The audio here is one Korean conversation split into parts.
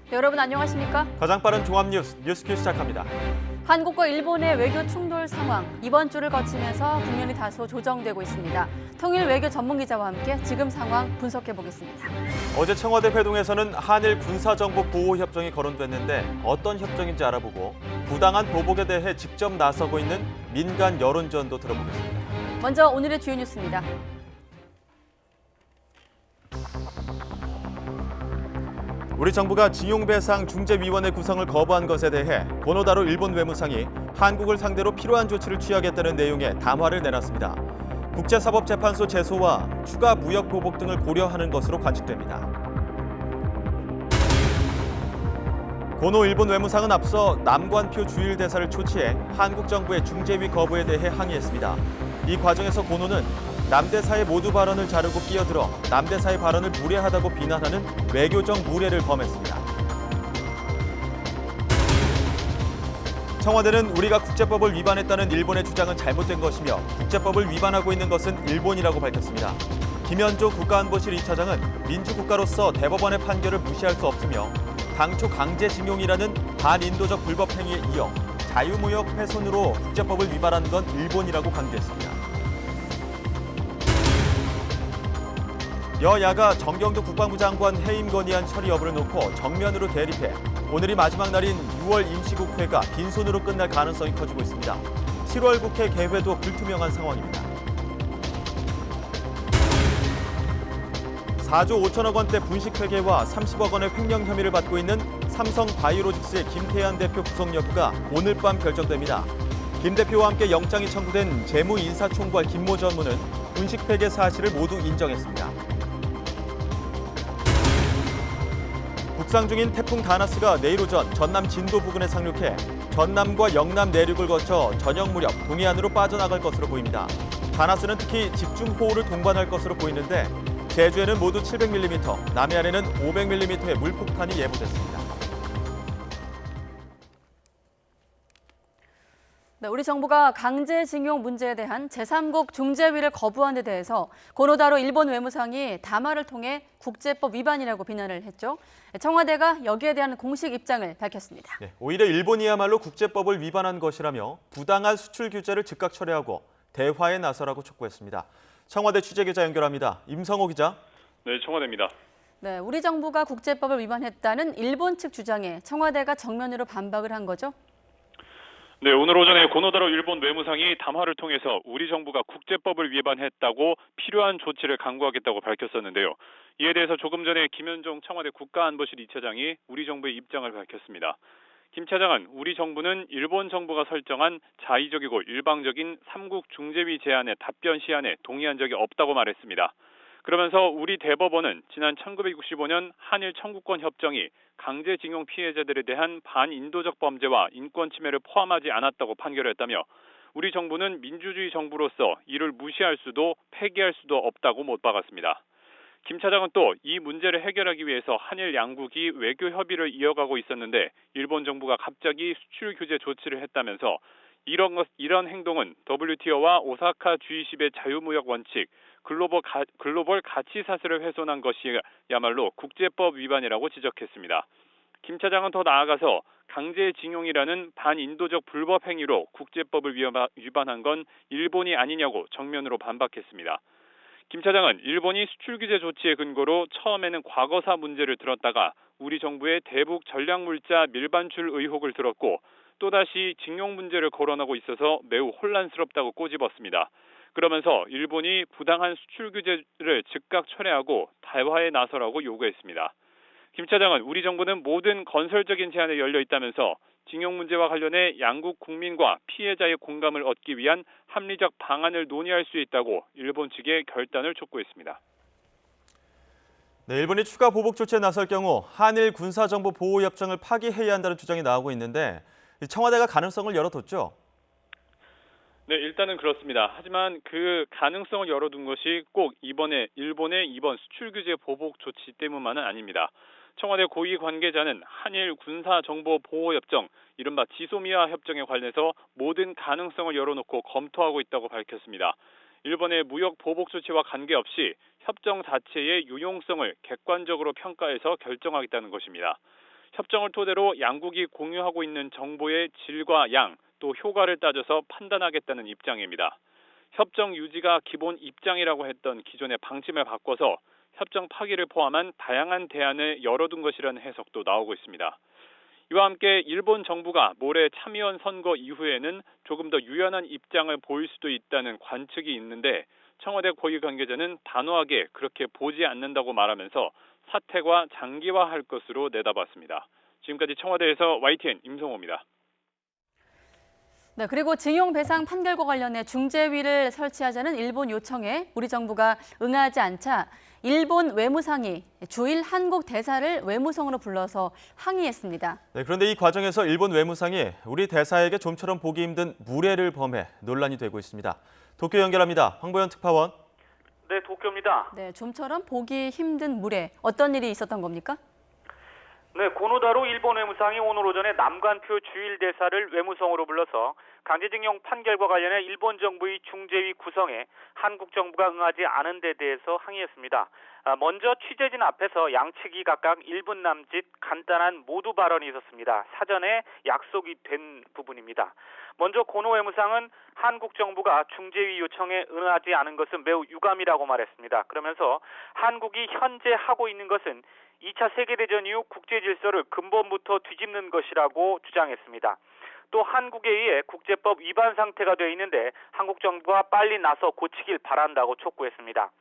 네, 여러분 안녕하십니까? 가장 빠른 종합 뉴스퀴즈 시작합니다. 한국과 일본의 외교 충돌 상황, 이번 주를 거치면서 국면이 다소 조정되고 있습니다. 통일 외교 전문기자와 함께 지금 상황 분석해 보겠습니다. 어제 청와대 회동에서는 한일 군사정보 보호 협정이 거론됐는데 어떤 협정인지 알아보고 부당한 보복에 대해 직접 나서고 있는 민간 여론전도 들어보겠습니다. 먼저 오늘의 주요 뉴스입니다. 우리 정부가 징용배상 중재위원회 구성을 거부한 것에 대해 고노다로 일본 외무상이 한국을 상대로 필요한 조치를 취하겠다는 내용의 담화를 내놨습니다. 국제사법재판소 제소와 추가 무역 보복 등을 고려하는 것으로 관측됩니다. 고노 일본 외무상은 앞서 남관표 주일 대사를 초치해 한국 정부의 중재위 거부에 대해 항의했습니다. 이 과정에서 고노는 남대사의 모두 발언을 자르고 끼어들어 남대사의 발언을 무례하다고 비난하는 외교적 무례를 범했습니다. 청와대는 우리가 국제법을 위반했다는 일본의 주장은 잘못된 것이며 국제법을 위반하고 있는 것은 일본이라고 밝혔습니다. 김현조 국가안보실 2차장은 민주국가로서 대법원의 판결을 무시할 수 없으며 당초 강제징용이라는 반인도적 불법 행위에 이어 자유무역 훼손으로 국제법을 위반한 건 일본이라고 강조했습니다. 여야가 정경도 국방부 장관 해임 건의안 처리 여부를 놓고 정면으로 대립해 오늘이 마지막 날인 6월 임시국회가 빈손으로 끝날 가능성이 커지고 있습니다. 7월 국회 개회도 불투명한 상황입니다. 4조 5천억 원대 분식회계와 30억 원의 횡령 혐의를 받고 있는 삼성바이오로직스의 김태한 대표 구속 여부가 오늘 밤 결정됩니다. 김 대표와 함께 영장이 청구된 재무인사총괄 김모 전무는 분식회계 사실을 모두 인정했습니다. 북상 중인 태풍 다나스가 내일 오전 전남 진도 부근에 상륙해 전남과 영남 내륙을 거쳐 저녁 무렵 동해안으로 빠져나갈 것으로 보입니다. 다나스는 특히 집중호우를 동반할 것으로 보이는데 제주에는 모두 700mm, 남해안에는 500mm의 물폭탄이 예보됐습니다. 네, 우리 정부가 강제징용 문제에 대한 제3국 중재위를 거부한 데 대해서 고노다로 일본 외무상이 담화를 통해 국제법 위반이라고 비난을 했죠. 청와대가 여기에 대한 공식 입장을 밝혔습니다. 네, 오히려 일본이야말로 국제법을 위반한 것이라며 부당한 수출 규제를 즉각 철회하고 대화에 나서라고 촉구했습니다. 청와대 취재기자 연결합니다. 임성호 기자. 네, 청와대입니다. 네, 우리 정부가 국제법을 위반했다는 일본 측 주장에 청와대가 정면으로 반박을 한 거죠. 네, 오늘 오전에 고노다로 일본 외무상이 담화를 통해서 우리 정부가 국제법을 위반했다고 필요한 조치를 강구하겠다고 밝혔었는데요. 이에 대해서 조금 전에 김현종 청와대 국가안보실 2차장이 우리 정부의 입장을 밝혔습니다. 김 차장은 우리 정부는 일본 정부가 설정한 자의적이고 일방적인 3국 중재위 제안의 답변 시한에 동의한 적이 없다고 말했습니다. 그러면서 우리 대법원은 지난 1965년 한일 청구권 협정이 강제징용 피해자들에 대한 반인도적 범죄와 인권 침해를 포함하지 않았다고 판결했다며 우리 정부는 민주주의 정부로서 이를 무시할 수도 폐기할 수도 없다고 못 박았습니다. 김 차장은 또 이 문제를 해결하기 위해서 한일 양국이 외교 협의를 이어가고 있었는데 일본 정부가 갑자기 수출 규제 조치를 했다면서 이런 행동은 WTO와 오사카 G20의 자유무역 원칙, 글로벌 가치 사슬을 훼손한 것이야말로 국제법 위반이라고 지적했습니다. 김 차장은 더 나아가서 강제징용이라는 반인도적 불법 행위로 국제법을 위반한 건 일본이 아니냐고 정면으로 반박했습니다. 김 차장은 일본이 수출 규제 조치의 근거로 처음에는 과거사 문제를 들었다가 우리 정부의 대북 전략물자 밀반출 의혹을 들었고 또다시 징용 문제를 거론하고 있어서 매우 혼란스럽다고 꼬집었습니다. 그러면서 일본이 부당한 수출 규제를 즉각 철회하고 대화에 나서라고 요구했습니다. 김 차장은 우리 정부는 모든 건설적인 제안에 열려 있다면서 징용 문제와 관련해 양국 국민과 피해자의 공감을 얻기 위한 합리적 방안을 논의할 수 있다고 일본 측의 결단을 촉구했습니다. 네, 일본이 추가 보복 조치에 나설 경우 한일 군사정보 보호 협정을 파기해야 한다는 주장이 나오고 있는데 청와대가 가능성을 열어뒀죠? 네, 일단은 그렇습니다. 하지만 그 가능성을 열어둔 것이 꼭 일본의 이번 수출 규제 보복 조치 때문만은 아닙니다. 청와대 고위 관계자는 한일 군사정보보호협정, 이른바 지소미아 협정에 관해서 모든 가능성을 열어놓고 검토하고 있다고 밝혔습니다. 일본의 무역 보복 조치와 관계없이 협정 자체의 유용성을 객관적으로 평가해서 결정하겠다는 것입니다. 협정을 토대로 양국이 공유하고 있는 정보의 질과 양, 또 효과를 따져서 판단하겠다는 입장입니다. 협정 유지가 기본 입장이라고 했던 기존의 방침을 바꿔서 협정 파기를 포함한 다양한 대안을 열어둔 것이라는 해석도 나오고 있습니다. 이와 함께 일본 정부가 모레 참의원 선거 이후에는 조금 더 유연한 입장을 보일 수도 있다는 관측이 있는데 청와대 고위 관계자는 단호하게 그렇게 보지 않는다고 말하면서 사태가 장기화할 것으로 내다봤습니다. 지금까지 청와대에서 YTN 임성호입니다. 네, 그리고 징용 배상 판결과 관련해 중재위를 설치하자는 일본 요청에 우리 정부가 응하지 않자 일본 외무상이 주일 한국 대사를 외무성으로 불러서 항의했습니다. 네, 그런데 이 과정에서 일본 외무상이 우리 대사에게 좀처럼 보기 힘든 무례를 범해 논란이 되고 있습니다. 도쿄 연결합니다. 황보현 특파원. 네, 도쿄입니다. 네, 좀처럼 보기 힘든 무례. 어떤 일이 있었던 겁니까? 네, 고노다로 일본 외무상이 오늘 오전에 남관표 주일 대사를 외무성으로 불러서 강제징용 판결과 관련해 일본 정부의 중재위 구성에 한국 정부가 응하지 않은 데 대해서 항의했습니다. 먼저 취재진 앞에서 양측이 각각 1분 남짓 간단한 모두 발언이 있었습니다. 사전에 약속이 된 부분입니다. 먼저 고노 외무상은 한국 정부가 중재위 요청에 응하지 않은 것은 매우 유감이라고 말했습니다. 그러면서 한국이 현재 하고 있는 것은 2차 세계대전 이후 국제 질서를 근본부터 뒤집는 것이라고 주장했습니다. 또 한국에 의해 국제법 위반 상태가 되어 있는데 한국 정부가 빨리 나서 고치길 바란다고 촉구했습니다.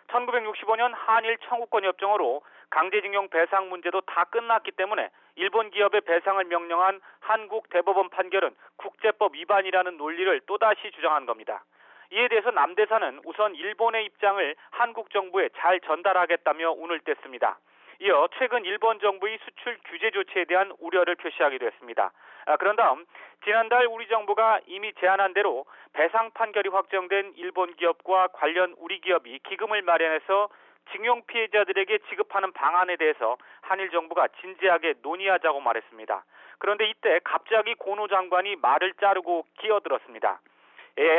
1965년 한일 청구권 협정으로 강제징용 배상 문제도 다 끝났기 때문에 일본 기업의 배상을 명령한 한국 대법원 판결은 국제법 위반이라는 논리를 또다시 주장한 겁니다. 이에 대해서 남 대사는 우선 일본의 입장을 한국 정부에 잘 전달하겠다며 운을 뗐습니다. 이어 최근 일본 정부의 수출 규제 조치에 대한 우려를 표시하기도 했습니다. 그런 다음 지난달 우리 정부가 이미 제안한 대로 배상 판결이 확정된 일본 기업과 관련 우리 기업이 기금을 마련해서 징용 피해자들에게 지급하는 방안에 대해서 한일 정부가 진지하게 논의하자고 말했습니다. 그런데 이때 갑자기 고노 장관이 말을 자르고 끼어들었습니다.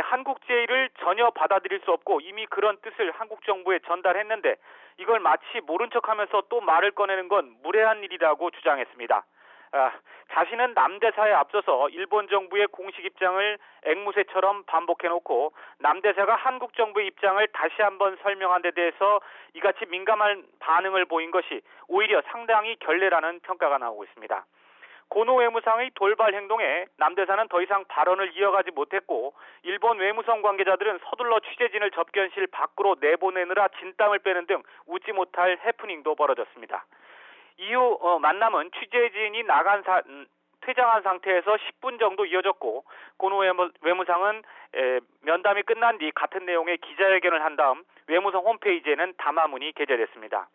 한국 제의를 전혀 받아들일 수 없고 이미 그런 뜻을 한국 정부에 전달했는데 이걸 마치 모른 척하면서 또 말을 꺼내는 건 무례한 일이라고 주장했습니다. 자신은 남대사에 앞서서 일본 정부의 공식 입장을 앵무새처럼 반복해놓고 남대사가 한국 정부의 입장을 다시 한번 설명한 데 대해서 이같이 민감한 반응을 보인 것이 오히려 상당히 결례라는 평가가 나오고 있습니다. 고노 외무상의 돌발 행동에 남대사는 더 이상 발언을 이어가지 못했고 일본 외무성 관계자들은 서둘러 취재진을 접견실 밖으로 내보내느라 진땀을 빼는 등 웃지 못할 해프닝도 벌어졌습니다. 이후 만남은 취재진이 퇴장한 상태에서 10분 정도 이어졌고 고노 외무상은 면담이 끝난 뒤 같은 내용의 기자회견을 한 다음 외무성 홈페이지에는 담화문이 게재됐습니다.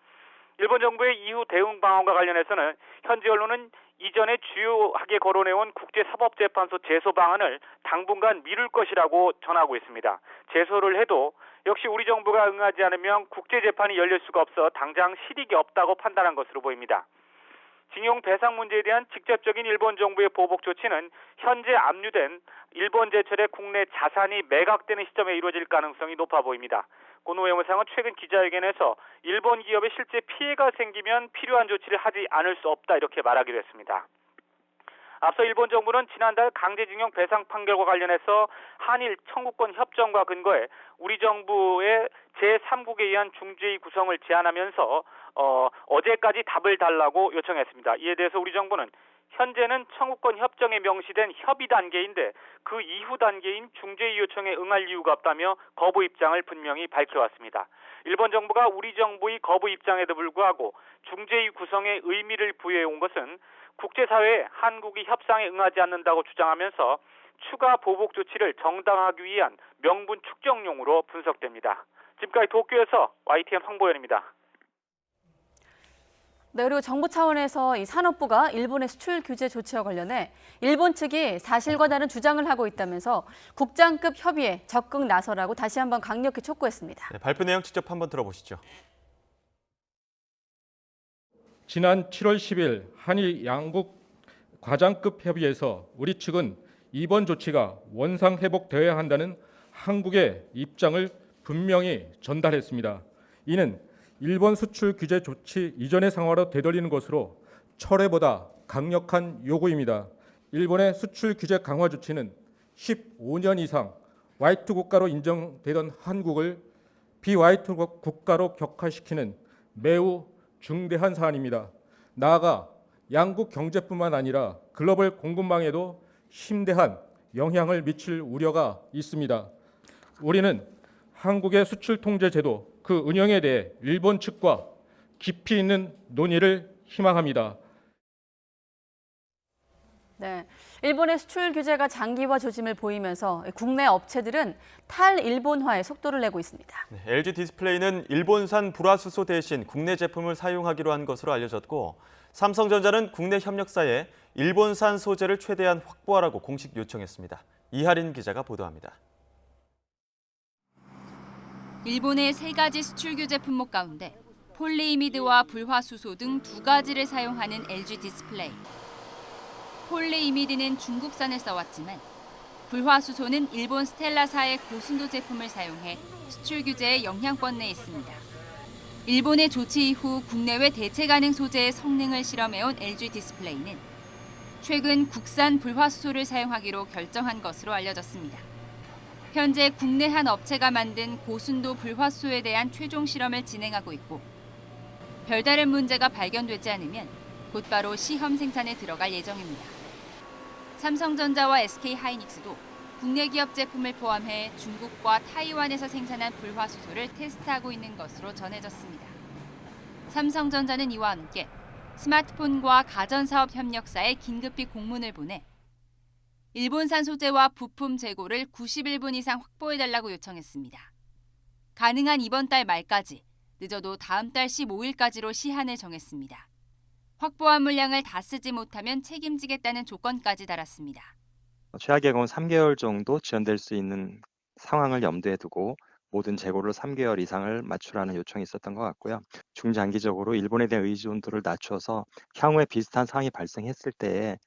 일본 정부의 이후 대응 방안과 관련해서는 현지 언론은 이전에 주요하게 거론해온 국제사법재판소 제소 방안을 당분간 미룰 것이라고 전하고 있습니다. 제소를 해도 역시 우리 정부가 응하지 않으면 국제재판이 열릴 수가 없어 당장 실익이 없다고 판단한 것으로 보입니다. 징용 배상 문제에 대한 직접적인 일본 정부의 보복 조치는 현재 압류된 일본 제철의 국내 자산이 매각되는 시점에 이루어질 가능성이 높아 보입니다. 고노 외무상은 최근 기자회견에서 일본 기업에 실제 피해가 생기면 필요한 조치를 하지 않을 수 없다 이렇게 말하기도 했습니다. 앞서 일본 정부는 지난달 강제징용 배상 판결과 관련해서 한일 청구권 협정과 근거해 우리 정부의 제3국에 의한 중재위 구성을 제안하면서 어제까지 답을 달라고 요청했습니다. 이에 대해서 우리 정부는 현재는 청구권 협정에 명시된 협의 단계인데 그 이후 단계인 중재위 요청에 응할 이유가 없다며 거부 입장을 분명히 밝혀왔습니다. 일본 정부가 우리 정부의 거부 입장에도 불구하고 중재위 구성에 의미를 부여해온 것은 국제사회에 한국이 협상에 응하지 않는다고 주장하면서 추가 보복 조치를 정당화하기 위한 명분 축적용으로 분석됩니다. 지금까지 도쿄에서 YTN 황보현입니다. 네, 그리고 정부 차원에서 이 산업부가 일본의 수출 규제 조치와 관련해 일본 측이 사실과 다른 주장을 하고 있다면서 국장급 협의에 적극 나서라고 다시 한번 강력히 촉구했습니다. 네, 발표 내용 직접 한번 들어보시죠. 지난 7월 10일 한일 양국 과장급 협의에서 우리 측은 이번 조치가 원상 회복되어야 한다는 한국의 입장을 분명히 전달했습니다. 이는 일본 수출 규제 조치 이전의 상황으로 되돌리는 것으로 철회보다 강력한 요구입니다. 일본의 수출 규제 강화 조치는 15년 이상 화이트 국가로 인정되던 한국을 비화이트 국가로 격화시키는 매우 중대한 사안입니다. 나아가 양국 경제뿐만 아니라 글로벌 공급망에도 심대한 영향을 미칠 우려가 있습니다. 우리는 한국의 수출 통제 제도 그 운영에 대해 일본 측과 깊이 있는 논의를 희망합니다. 네, 일본의 수출 규제가 장기화 조짐을 보이면서 국내 업체들은 탈일본화에 속도를 내고 있습니다. LG 디스플레이는 일본산 불화수소 대신 국내 제품을 사용하기로 한 것으로 알려졌고, 삼성전자는 국내 협력사에 일본산 소재를 최대한 확보하라고 공식 요청했습니다. 이하린 기자가 보도합니다. 일본의 3가지 수출 규제 품목 가운데 폴리이미드와 불화수소 등 2가지를 사용하는 LG 디스플레이. 폴리이미드는 중국산을 써왔지만 불화수소는 일본 스텔라사의 고순도 제품을 사용해 수출 규제에 영향권 내에 있습니다. 일본의 조치 이후 국내외 대체 가능 소재의 성능을 실험해온 LG 디스플레이는 최근 국산 불화수소를 사용하기로 결정한 것으로 알려졌습니다. 현재 국내 한 업체가 만든 고순도 불화수소에 대한 최종 실험을 진행하고 있고, 별다른 문제가 발견되지 않으면 곧바로 시험 생산에 들어갈 예정입니다. 삼성전자와 SK하이닉스도 국내 기업 제품을 포함해 중국과 타이완에서 생산한 불화수소를 테스트하고 있는 것으로 전해졌습니다. 삼성전자는 이와 함께 스마트폰과 가전사업 협력사에 긴급히 공문을 보내 일본산 소재와 부품 재고를 91분 이상 확보해달라고 요청했습니다. 가능한 이번 달 말까지, 늦어도 다음 달 15일까지로 시한을 정했습니다. 확보한 물량을 다 쓰지 못하면 책임지겠다는 조건까지 달았습니다. 최악의 경우 3개월 정도 지연될 수 있는 상황을 염두에 두고 모든 재고를 3개월 이상을 맞추라는 요청이 있었던 것 같고요. 중장기적으로 일본에 대한 의존도를 낮춰서 향후에 비슷한 상황이 발생했을 때에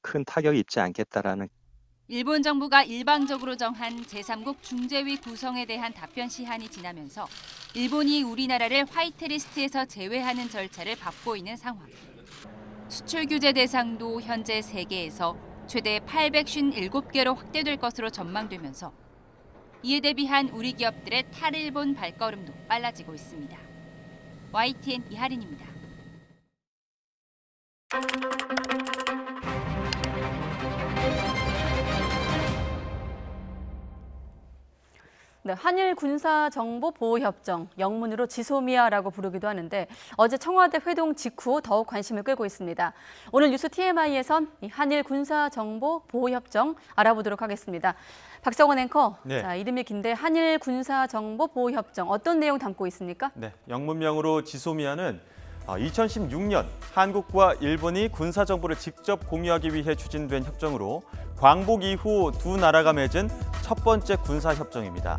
큰 타격이 입지 않겠다라는. 일본 정부가 일방적으로 정한 제3국 중재위 구성에 대한 답변 시한이 지나면서 일본이 우리나라를 화이트리스트에서 제외하는 절차를 밟고 있는 상황. 수출 규제 대상도 현재 세계에서 최대 857개로 확대될 것으로 전망되면서 이에 대비한 우리 기업들의 탈일본 발걸음도 빨라지고 있습니다. YTN 이하린입니다. 네, 한일 군사정보보호협정, 영문으로 지소미아라고 부르기도 하는데 어제 청와대 회동 직후 더욱 관심을 끌고 있습니다. 오늘 뉴스 TMI에선 이 한일 군사정보보호협정 알아보도록 하겠습니다. 박성원 앵커, 네. 자, 이름이 긴데 한일 군사정보보호협정 어떤 내용 담고 있습니까? 네, 영문명으로 지소미아는 2016년 한국과 일본이 군사정보를 직접 공유하기 위해 추진된 협정으로 광복 이후 두 나라가 맺은 첫 번째 군사협정입니다.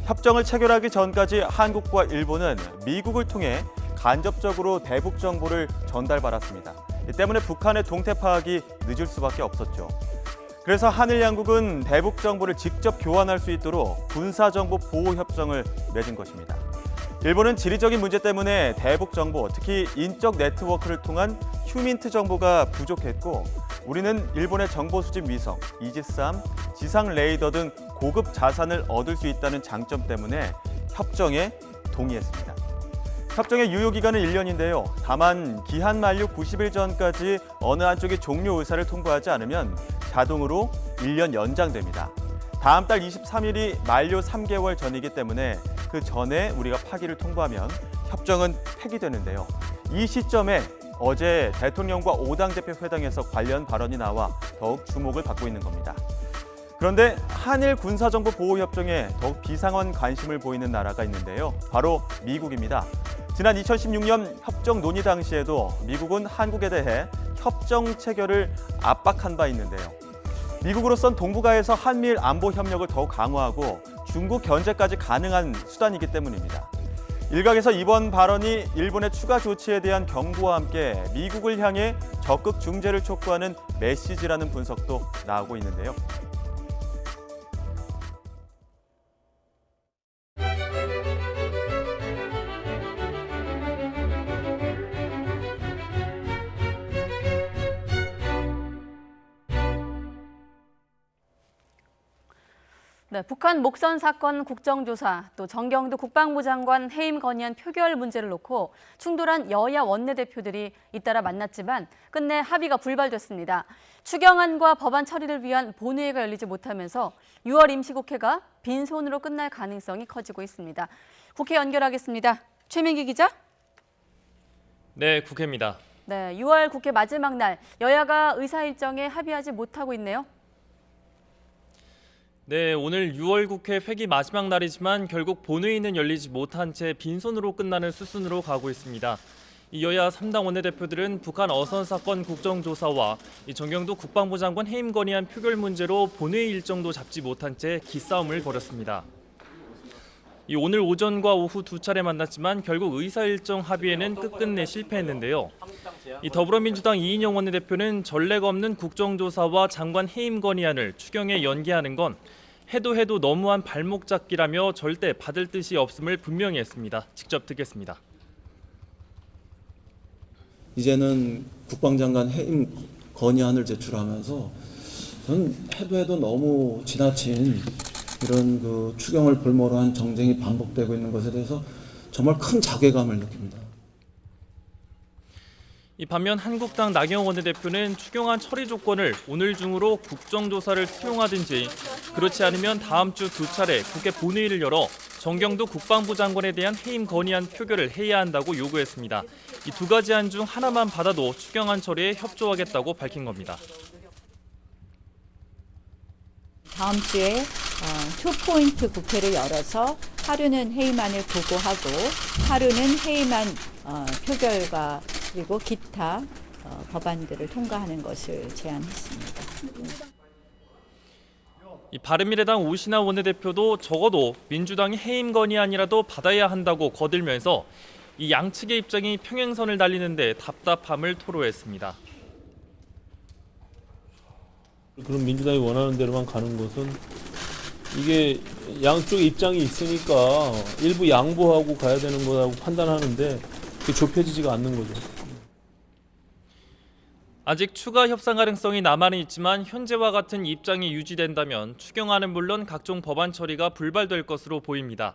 협정을 체결하기 전까지 한국과 일본은 미국을 통해 간접적으로 대북 정보를 전달받았습니다. 이 때문에 북한의 동태 파악이 늦을 수밖에 없었죠. 그래서 한일 양국은 대북 정보를 직접 교환할 수 있도록 군사정보 보호협정을 맺은 것입니다. 일본은 지리적인 문제 때문에 대북 정보, 특히 인적 네트워크를 통한 휴민트 정보가 부족했고, 우리는 일본의 정보 수집 위성, 이지스함, 지상 레이더 등 고급 자산을 얻을 수 있다는 장점 때문에 협정에 동의했습니다. 협정의 유효기간은 1년인데요. 다만 기한 만료 90일 전까지 어느 한쪽이 종료 의사를 통보하지 않으면 자동으로 1년 연장됩니다. 다음 달 23일이 만료 3개월 전이기 때문에 그 전에 우리가 파기를 통보하면 협정은 폐기되는데요. 이 시점에 어제 대통령과 5당 대표 회담에서 관련 발언이 나와 더욱 주목을 받고 있는 겁니다. 그런데 한일 군사정보 보호협정에 더욱 비상한 관심을 보이는 나라가 있는데요. 바로 미국입니다. 지난 2016년 협정 논의 당시에도 미국은 한국에 대해 협정 체결을 압박한 바 있는데요. 미국으로선 동북아에서 한미일 안보 협력을 더욱 강화하고 중국 견제까지 가능한 수단이기 때문입니다. 일각에서 이번 발언이 일본의 추가 조치에 대한 경고와 함께 미국을 향해 적극 중재를 촉구하는 메시지라는 분석도 나오고 있는데요. 네, 북한 목선 사건 국정조사, 또 정경도 국방부 장관 해임 건의안 표결 문제를 놓고 충돌한 여야 원내대표들이 잇따라 만났지만 끝내 합의가 불발됐습니다. 추경안과 법안 처리를 위한 본회의가 열리지 못하면서 6월 임시국회가 빈손으로 끝날 가능성이 커지고 있습니다. 국회 연결하겠습니다. 최민기 기자. 네, 국회입니다. 네, 6월 국회 마지막 날 여야가 의사 일정에 합의하지 못하고 있네요. 네, 오늘 6월 국회 회기 마지막 날이지만 결국 본회의는 열리지 못한 채 빈손으로 끝나는 수순으로 가고 있습니다. 이 여야 3당 원내대표들은 북한 어선 사건 국정조사와 이 정경도 국방부 장관 해임 건의안 표결 문제로 본회의 일정도 잡지 못한 채 기싸움을 벌였습니다. 이 오늘 오전과 오후 두 차례 만났지만 결국 의사 일정 합의에는 끝끝내 실패했는데요. 이 더불어민주당 이인영 원내대표는 전례가 없는 국정조사와 장관 해임 건의안을 추경에 연계하는 건 해도 너무한 발목 잡기라며 절대 받을 뜻이 없음을 분명히 했습니다. 직접 듣겠습니다. 이제는 국방장관 해임 건의안을 제출하면서 저는 해도 너무 지나친 이런 그 추경을 볼모로 한 정쟁이 반복되고 있는 것에 대해서 정말 큰 자괴감을 느낍니다. 이 반면 한국당 나경원 원내대표는 추경안 처리 조건을 오늘 중으로 국정조사를 수용하든지 그렇지 않으면 다음 주 두 차례 국회 본회의를 열어 정경도 국방부 장관에 대한 해임 건의안 표결을 해야 한다고 요구했습니다. 이 두 가지 안 중 하나만 받아도 추경안 처리에 협조하겠다고 밝힌 겁니다. 다음 주에 투포인트 국회를 열어서 하루는 해임안을 보고하고 하루는 해임안 표결과 그리고 기타 법안들을 통과하는 것을 제안했습니다. 이 바른미래당 오신환 원내대표도 적어도 민주당이 해임 건의안이라도 받아야 한다고 거들면서 이 양측의 입장이 평행선을 달리는데 답답함을 토로했습니다. 그럼 민주당이 원하는 대로만 가는 것은 이게 양쪽의 입장이 있으니까 일부 양보하고 가야 되는 거라고 판단하는데 그게 좁혀지지가 않는 거죠. 아직 추가 협상 가능성이 남아는 있지만 현재와 같은 입장이 유지된다면 추경안은 물론 각종 법안 처리가 불발될 것으로 보입니다.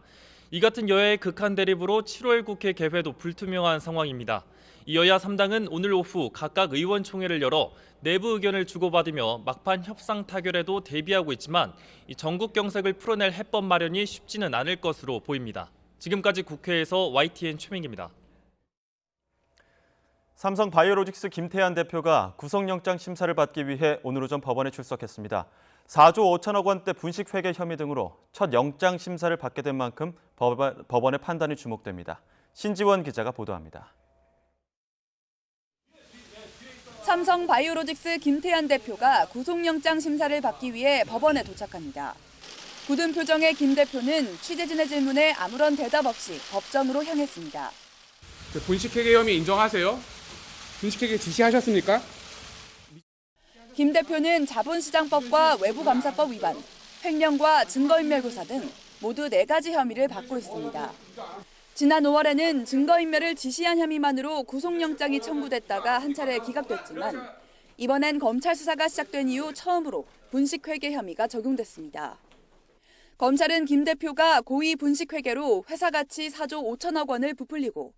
이 같은 여야의 극한 대립으로 7월 국회 개회도 불투명한 상황입니다. 이 여야 3당은 오늘 오후 각각 의원총회를 열어 내부 의견을 주고받으며 막판 협상 타결에도 대비하고 있지만 이 전국 경색을 풀어낼 해법 마련이 쉽지는 않을 것으로 보입니다. 지금까지 국회에서 YTN 최민기입니다. 삼성 바이오로직스 김태한 대표가 구속영장 심사를 받기 위해 오늘 오전 법원에 출석했습니다. 4조 5천억 원대 분식회계 혐의 등으로 첫 영장 심사를 받게 된 만큼 법원의 판단이 주목됩니다. 신지원 기자가 보도합니다. 삼성 바이오로직스 김태한 대표가 구속영장 심사를 받기 위해 법원에 도착합니다. 굳은 표정의 김 대표는 취재진의 질문에 아무런 대답 없이 법정으로 향했습니다. 분식회계 혐의 인정하세요? 분식회계 지시하셨습니까? 김 대표는 자본시장법과 외부감사법 위반, 횡령과 증거인멸교사 등 모두 4가지 혐의를 받고 있습니다. 지난 5월에는 증거인멸을 지시한 혐의만으로 구속영장이 청구됐다가 한 차례 기각됐지만 이번엔 검찰 수사가 시작된 이후 처음으로 분식회계 혐의가 적용됐습니다. 검찰은 김 대표가 고의 분식회계로 회사 가치 4조 5천억 원을 부풀리고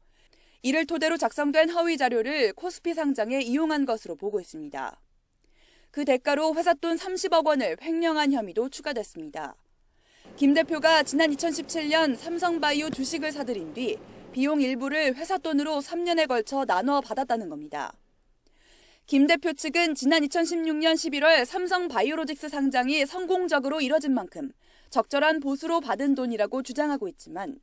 이를 토대로 작성된 허위 자료를 코스피 상장에 이용한 것으로 보고 있습니다. 그 대가로 회사 돈 30억 원을 횡령한 혐의도 추가됐습니다. 김 대표가 지난 2017년 삼성바이오 주식을 사들인 뒤 비용 일부를 회사 돈으로 3년에 걸쳐 나눠 받았다는 겁니다. 김 대표 측은 지난 2016년 11월 삼성바이오로직스 상장이 성공적으로 이뤄진 만큼 적절한 보수로 받은 돈이라고 주장하고 있지만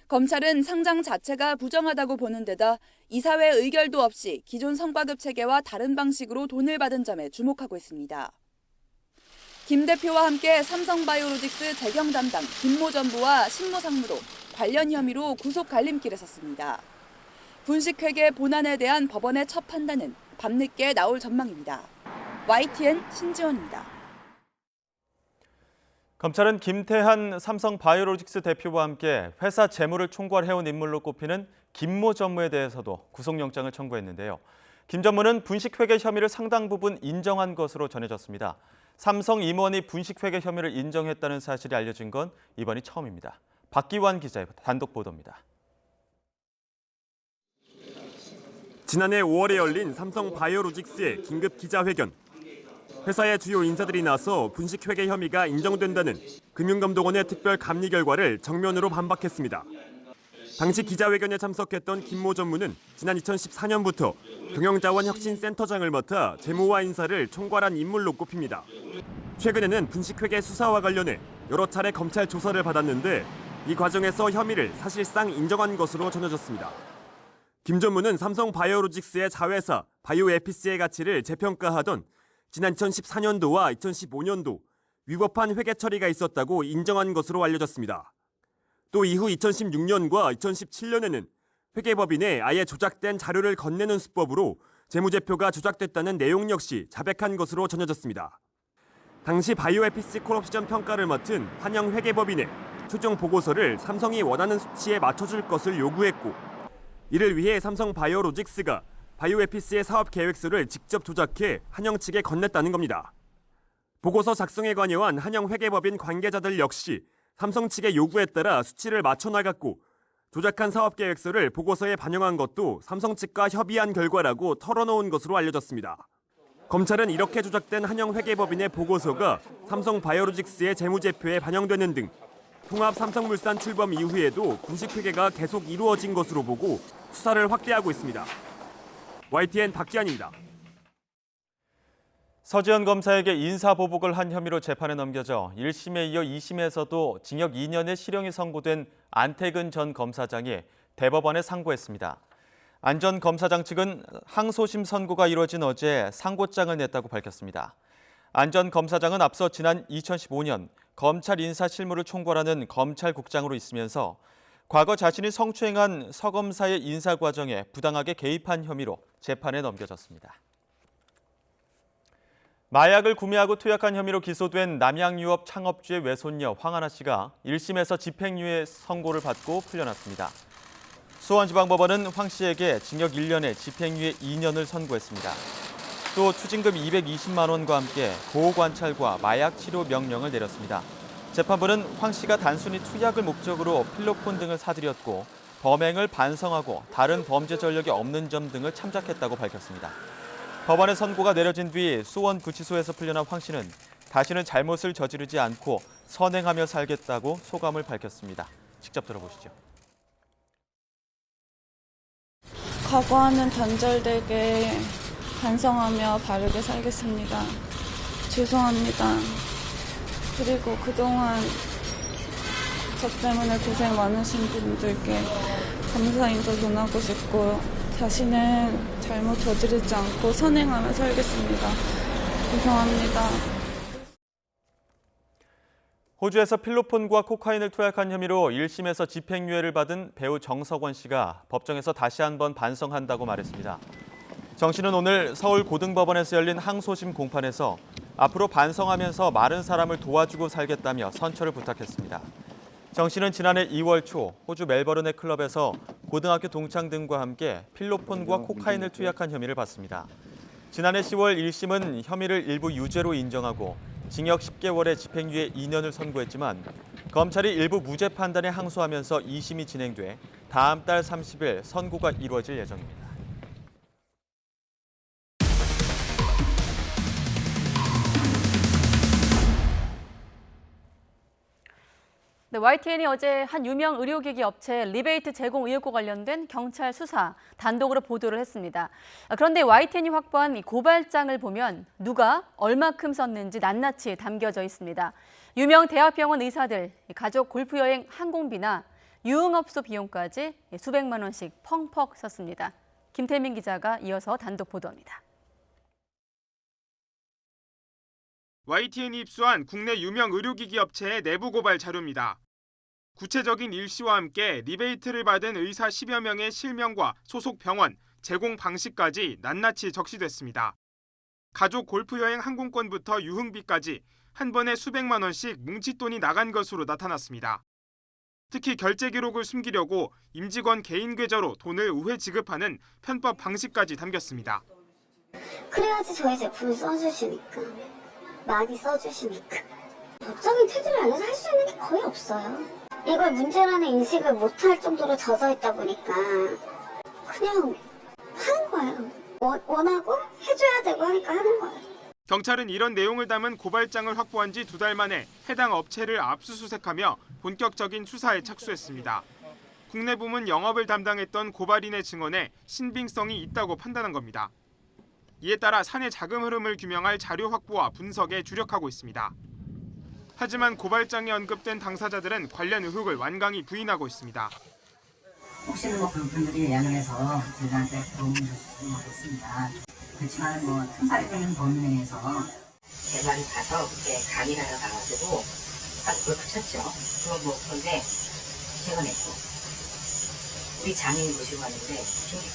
검찰은 상장 자체가 부정하다고 보는 데다 이사회 의결도 없이 기존 성과급 체계와 다른 방식으로 돈을 받은 점에 주목하고 있습니다. 김 대표와 함께 삼성바이오로직스 재경 담당 김모 전부와 신모 상무도 관련 혐의로 구속 갈림길에 섰습니다. 분식회계 본안에 대한 법원의 첫 판단은 밤늦게 나올 전망입니다. YTN 신지원입니다. 검찰은 김태한 삼성바이오로직스 대표와 함께 회사 재무를 총괄해온 인물로 꼽히는 김모 전무에 대해서도 구속영장을 청구했는데요. 김 전무는 분식회계 혐의를 상당 부분 인정한 것으로 전해졌습니다. 삼성 임원이 분식회계 혐의를 인정했다는 사실이 알려진 건 이번이 처음입니다. 박기환 기자의 단독 보도입니다. 지난해 5월에 열린 삼성 바이오로직스의 긴급 기자회견. 회사의 주요 인사들이 나서 분식회계 혐의가 인정된다는 금융감독원의 특별 감리 결과를 정면으로 반박했습니다. 당시 기자회견에 참석했던 김모 전무는 지난 2014년부터 경영자원혁신센터장을 맡아 재무와 인사를 총괄한 인물로 꼽힙니다. 최근에는 분식회계 수사와 관련해 여러 차례 검찰 조사를 받았는데 이 과정에서 혐의를 사실상 인정한 것으로 전해졌습니다. 김 전무는 삼성 바이오로직스의 자회사 바이오에피스의 가치를 재평가하던 지난 2014년도와 2015년도 위법한 회계 처리가 있었다고 인정한 것으로 알려졌습니다. 또 이후 2016년과 2017년에는 회계법인에 아예 조작된 자료를 건네는 수법으로 재무제표가 조작됐다는 내용 역시 자백한 것으로 전해졌습니다. 당시 바이오에피스 콜옵션 평가를 맡은 한영회계법인에 최종 보고서를 삼성이 원하는 수치에 맞춰줄 것을 요구했고 이를 위해 삼성 바이오로직스가 바이오에피스의 사업 계획서를 직접 조작해 한영 측에 건넸다는 겁니다. 보고서 작성에 관여한 한영회계법인 관계자들 역시 삼성 측의 요구에 따라 수치를 맞춰 나갔고 조작한 사업 계획서를 보고서에 반영한 것도 삼성 측과 협의한 결과라고 털어놓은 것으로 알려졌습니다. 검찰은 이렇게 조작된 한영회계법인의 보고서가 삼성 바이오로직스의 재무제표에 반영되는 등 통합 삼성물산 출범 이후에도 분식회계가 계속 이루어진 것으로 보고 수사를 확대하고 있습니다. YTN 박기환입니다. 서지현 검사에게 인사보복을 한 혐의로 재판에 넘겨져 1심에 이어 2심에서도 징역 2년의 실형이 선고된 안태근 전 검사장이 대법원에 상고했습니다. 안 전 검사장 측은 항소심 선고가 이루어진 어제 상고장을 냈다고 밝혔습니다. 안 전 검사장은 앞서 지난 2015년 검찰 인사 실무를 총괄하는 검찰국장으로 있으면서 과거 자신이 성추행한 서 검사의 인사 과정에 부당하게 개입한 혐의로 재판에 넘겨졌습니다. 마약을 구매하고 투약한 혐의로 기소된 남양유업 창업주의 외손녀 황하나 씨가 1심에서 집행유예 선고를 받고 풀려났습니다. 수원지방법원은 황 씨에게 징역 1년에 집행유예 2년을 선고했습니다. 또 추징금 220만 원과 함께 보호관찰과 마약 치료 명령을 내렸습니다. 재판부는 황 씨가 단순히 투약을 목적으로 필로폰 등을 사들였고 범행을 반성하고 다른 범죄 전력이 없는 점 등을 참작했다고 밝혔습니다. 법원의 선고가 내려진 뒤 수원구치소에서 풀려난 황 씨는 다시는 잘못을 저지르지 않고 선행하며 살겠다고 소감을 밝혔습니다. 직접 들어보시죠. 과거와는 단절되게 반성하며 바르게 살겠습니다. 죄송합니다. 그리고 그동안 저 때문에 고생 많으신 분들께 감사 인사 전하고 싶고 다시는 잘못 저지르지 않고 선행하며 살겠습니다. 죄송합니다. 호주에서 필로폰과 코카인을 투약한 혐의로 1심에서 집행유예를 받은 배우 정석원 씨가 법정에서 다시 한번 반성한다고 말했습니다. 정 씨는 오늘 서울고등법원에서 열린 항소심 공판에서 앞으로 반성하면서 많은 사람을 도와주고 살겠다며 선처를 부탁했습니다. 정 씨는 지난해 2월 초 호주 멜버른의 클럽에서 고등학교 동창 등과 함께 필로폰과 코카인을 투약한 혐의를 받습니다. 지난해 10월 1심은 혐의를 일부 유죄로 인정하고 징역 10개월에 집행유예 2년을 선고했지만 검찰이 일부 무죄 판단에 항소하면서 2심이 진행돼 다음 달 30일 선고가 이루어질 예정입니다. 네, YTN이 어제 한 유명 의료기기 업체 리베이트 제공 의혹과 관련된 경찰 수사 단독으로 보도를 했습니다. 그런데 YTN이 확보한 이 고발장을 보면 누가 얼마큼 썼는지 낱낱이 담겨져 있습니다. 유명 대학병원 의사들, 가족 골프여행 항공비나 유흥업소 비용까지 수백만 원씩 펑펑 썼습니다. 김태민 기자가 이어서 단독 보도합니다. YTN이 입수한 국내 유명 의료기기 업체의 내부 고발 자료입니다. 구체적인 일시와 함께 리베이트를 받은 의사 10여 명의 실명과 소속 병원, 제공 방식까지 낱낱이 적시됐습니다. 가족 골프여행 항공권부터 유흥비까지 한 번에 수백만 원씩 뭉칫돈이 나간 것으로 나타났습니다. 특히 결제 기록을 숨기려고 임직원 개인 계좌로 돈을 우회 지급하는 편법 방식까지 담겼습니다. 그래야지 저희 제품을 써주시니까. 많이 써주시니까. 법적인 테두리 안에서 할 수 있는 게 거의 없어요. 이걸 문제라는 인식을 못할 정도로 젖어 있다 보니까 그냥 하는 거예요. 원하고 해줘야 되고 하니까 하는 거예요. 경찰은 이런 내용을 담은 고발장을 확보한 지 2달 만에 해당 업체를 압수수색하며 본격적인 수사에 착수했습니다. 국내 부문 영업을 담당했던 고발인의 증언에 신빙성이 있다고 판단한 겁니다. 이에 따라 사내 자금 흐름을 규명할 자료 확보와 분석에 주력하고 있습니다. 하지만 고발장에 언급된 당사자들은 관련 의혹을 완강히 부인하고 있습니다. 혹시나 그분들이 양해해서 저희한테 도움을 줄 수 있습니다. 그렇지만 특사적인 범위 내에서 대만이 가서 그때 강의를 하러 가가지고 그걸 붙였죠. 그런데 제가 냈고 우리 장인이 모시고 왔는데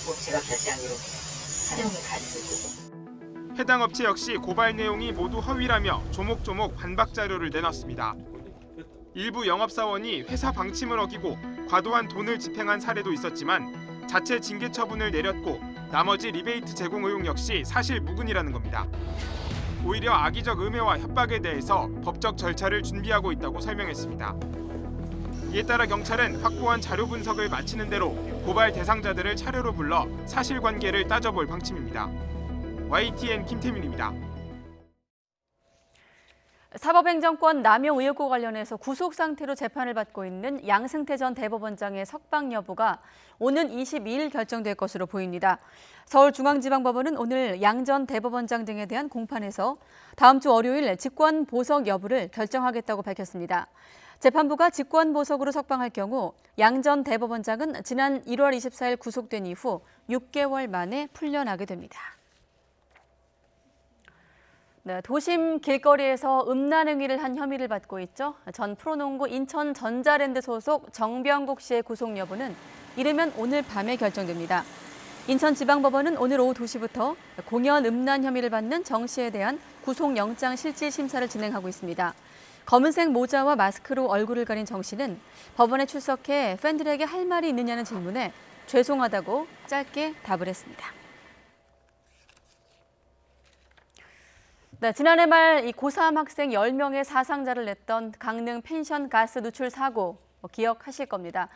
꼭 제가 결제하기로 사정을 다 있을 거고. 해당 업체 역시 고발 내용이 모두 허위라며 조목조목 반박 자료를 내놨습니다. 일부 영업사원이 회사 방침을 어기고 과도한 돈을 집행한 사례도 있었지만 자체 징계 처분을 내렸고 나머지 리베이트 제공 의혹 역시 사실 무근이라는 겁니다. 오히려 악의적 음해와 협박에 대해서 법적 절차를 준비하고 있다고 설명했습니다. 이에 따라 경찰은 확보한 자료 분석을 마치는 대로 고발 대상자들을 차례로 불러 사실관계를 따져볼 방침입니다. YTN 김태민입니다. 사법행정권 남용 의혹과 관련해서 구속 상태로 재판을 받고 있는 양승태 전 대법원장의 석방 여부가 오는 22일 결정될 것으로 보입니다. 서울중앙지방법원은 오늘 양 전 대법원장 등에 대한 공판에서 다음 주 월요일 직권 보석 여부를 결정하겠다고 밝혔습니다. 재판부가 직권 보석으로 석방할 경우 양 전 대법원장은 지난 1월 24일 구속된 이후 6개월 만에 풀려나게 됩니다. 네, 도심 길거리에서 음란 행위를 한 혐의를 받고 있죠. 전 프로농구 인천 전자랜드 소속 정병국 씨의 구속 여부는 이르면 오늘 밤에 결정됩니다. 인천지방법원은 오늘 오후 2시부터 공연 음란 혐의를 받는 정 씨에 대한 구속영장 실질 심사를 진행하고 있습니다. 검은색 모자와 마스크로 얼굴을 가린 정 씨는 법원에 출석해 팬들에게 할 말이 있느냐는 질문에 죄송하다고 짧게 답을 했습니다. 네, 지난해 말 고3 학생 10명의 사상자를 냈던 강릉 펜션 가스 누출 사고 기억하실 겁니다.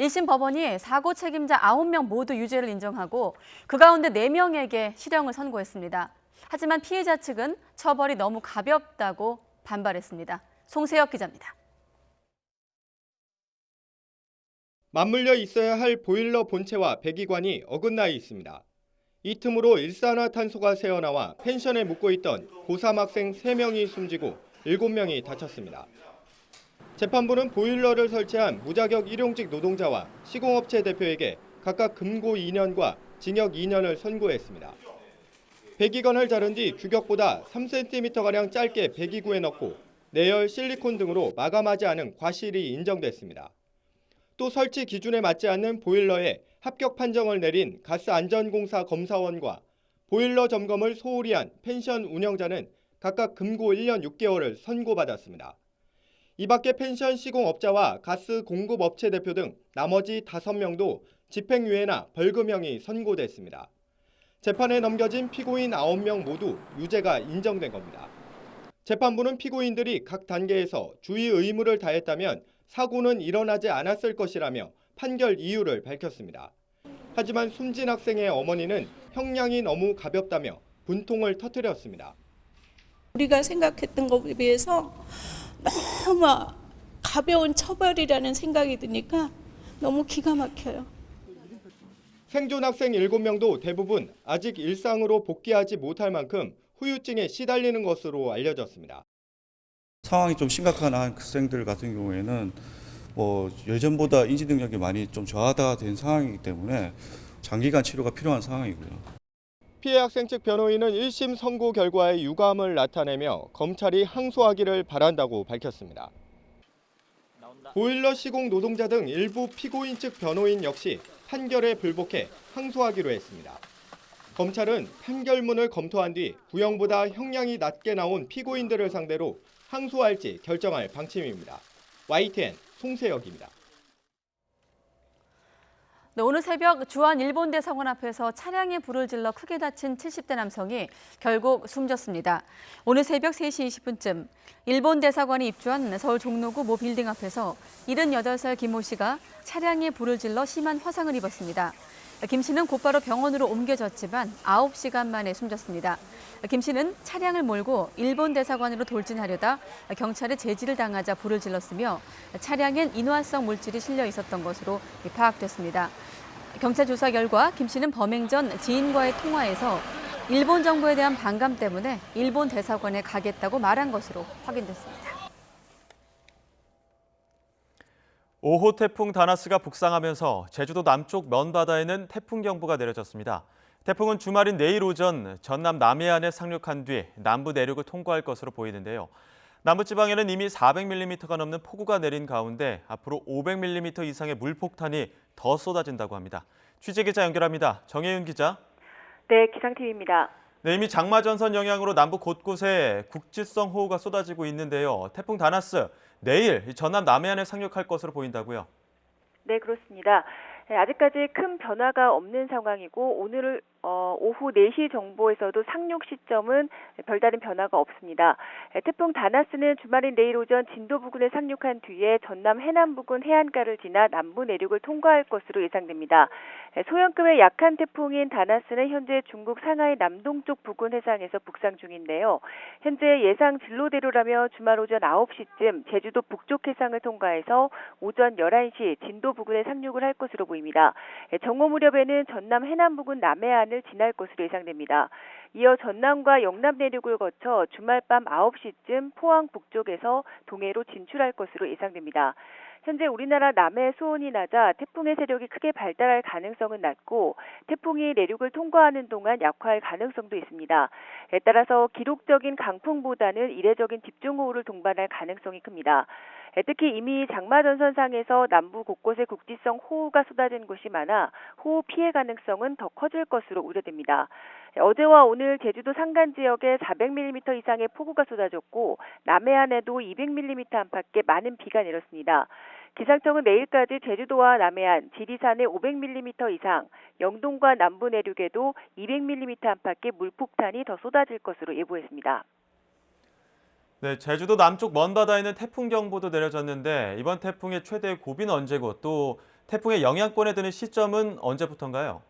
1심 법원이 사고 책임자 9명 모두 유죄를 인정하고 그 가운데 4명에게 실형을 선고했습니다. 하지만 피해자 측은 처벌이 너무 가볍다고 반발했습니다. 송세혁 기자입니다. 맞물려 있어야 할 보일러 본체와 배기관이 어긋나 있습니다. 이 틈으로 일산화탄소가 새어나와 펜션에 묵고 있던 고3 학생 3명이 숨지고 7명이 다쳤습니다. 재판부는 보일러를 설치한 무자격 일용직 노동자와 시공업체 대표에게 각각 금고 2년과 징역 2년을 선고했습니다. 배기관을 자른 뒤 규격보다 3cm가량 짧게 배기구에 넣고 내열, 실리콘 등으로 마감하지 않은 과실이 인정됐습니다. 또 설치 기준에 맞지 않는 보일러에 합격 판정을 내린 가스안전공사 검사원과 보일러 점검을 소홀히 한 펜션 운영자는 각각 금고 1년 6개월을 선고받았습니다. 이 밖에 펜션 시공업자와 가스 공급업체 대표 등 나머지 5명도 집행유예나 벌금형이 선고됐습니다. 재판에 넘겨진 피고인 9명 모두 유죄가 인정된 겁니다. 재판부는 피고인들이 각 단계에서 주의 의무를 다했다면 사고는 일어나지 않았을 것이라며 판결 이유를 밝혔습니다. 하지만 숨진 학생의 어머니는 형량이 너무 가볍다며 분통을 터뜨렸습니다. 우리가 생각했던 것에 비해서 너무 가벼운 처벌이라는 생각이 드니까 너무 기가 막혀요. 생존 학생 7명도 대부분 아직 일상으로 복귀하지 못할 만큼 후유증에 시달리는 것으로 알려졌습니다. 상황이 좀 심각한 학생들 같은 경우에는 예전보다 인지 능력이 많이 좀 저하된 상황이기 때문에 장기간 치료가 필요한 상황이고요. 피해 학생 측 변호인은 1심 선고 결과에 유감을 나타내며 검찰이 항소하기를 바란다고 밝혔습니다. 보일러 시공 노동자 등 일부 피고인 측 변호인 역시 판결에 불복해 항소하기로 했습니다. 검찰은 판결문을 검토한 뒤 구형보다 형량이 낮게 나온 피고인들을 상대로 항소할지 결정할 방침입니다. YTN 송세혁입니다. 네, 오늘 새벽 주한 일본 대사관 앞에서 차량에 불을 질러 크게 다친 70대 남성이 결국 숨졌습니다. 오늘 새벽 3시 20분쯤 일본 대사관이 입주한 서울 종로구 모 빌딩 앞에서 78살 김모 씨가 차량에 불을 질러 심한 화상을 입었습니다. 김 씨는 곧바로 병원으로 옮겨졌지만 9시간 만에 숨졌습니다. 김 씨는 차량을 몰고 일본 대사관으로 돌진하려다 경찰에 제지를 당하자 불을 질렀으며 차량엔 인화성 물질이 실려 있었던 것으로 파악됐습니다. 경찰 조사 결과 김 씨는 범행 전 지인과의 통화에서 일본 정부에 대한 반감 때문에 일본 대사관에 가겠다고 말한 것으로 확인됐습니다. 5호 태풍 다나스가 북상하면서 제주도 남쪽 먼바다에는 태풍 경보가 내려졌습니다. 태풍은 주말인 내일 오전 전남 남해안에 상륙한 뒤 남부 내륙을 통과할 것으로 보이는데요. 남부지방에는 이미 400mm가 넘는 폭우가 내린 가운데 앞으로 500mm 이상의 물폭탄이 더 쏟아진다고 합니다. 취재기자 연결합니다. 정혜윤 기자. 네, 기상팀입니다. 네, 이미 장마전선 영향으로 남부 곳곳에 국지성 호우가 쏟아지고 있는데요. 태풍 다나스 내일 전남 남해안에 상륙할 것으로 보인다고요? 네, 그렇습니다. 아직까지 큰 변화가 없는 상황이고 오늘 오후 4시 정보에서도 상륙 시점은 별다른 변화가 없습니다. 태풍 다나스는 주말인 내일 오전 진도 부근에 상륙한 뒤에 전남 해남 부근 해안가를 지나 남부 내륙을 통과할 것으로 예상됩니다. 소형급의 약한 태풍인 다나스는 현재 중국 상하이 남동쪽 부근 해상에서 북상 중인데요. 현재 예상 진로대로라면 주말 오전 9시쯤 제주도 북쪽 해상을 통과해서 오전 11시 진도 부근에 상륙을 할 것으로 보입니다. 정오 무렵에는 전남 해남 부근 남해안을 지날 것으로 예상됩니다. 이어 전남과 영남 내륙을 거쳐 주말 밤 9시쯤 포항 북쪽에서 동해로 진출할 것으로 예상됩니다. 현재 우리나라 남해 수온이 낮아 태풍의 세력이 크게 발달할 가능성은 낮고 태풍이 내륙을 통과하는 동안 약화할 가능성도 있습니다. 따라서 기록적인 강풍보다는 이례적인 집중호우를 동반할 가능성이 큽니다. 특히 이미 장마전선상에서 남부 곳곳에 국지성 호우가 쏟아진 곳이 많아 호우 피해 가능성은 더 커질 것으로 우려됩니다. 어제와 오늘 제주도 산간 지역에 400mm 이상의 폭우가 쏟아졌고 남해안에도 200mm 안팎의 많은 비가 내렸습니다. 기상청은 내일까지 제주도와 남해안, 지리산에 500mm 이상, 영동과 남부 내륙에도 200mm 안팎의 물폭탄이 더 쏟아질 것으로 예보했습니다. 네, 제주도 남쪽 먼바다에는 태풍 경보도 내려졌는데 이번 태풍의 최대 고비는 언제고 또 태풍의 영향권에 드는 시점은 언제부터인가요?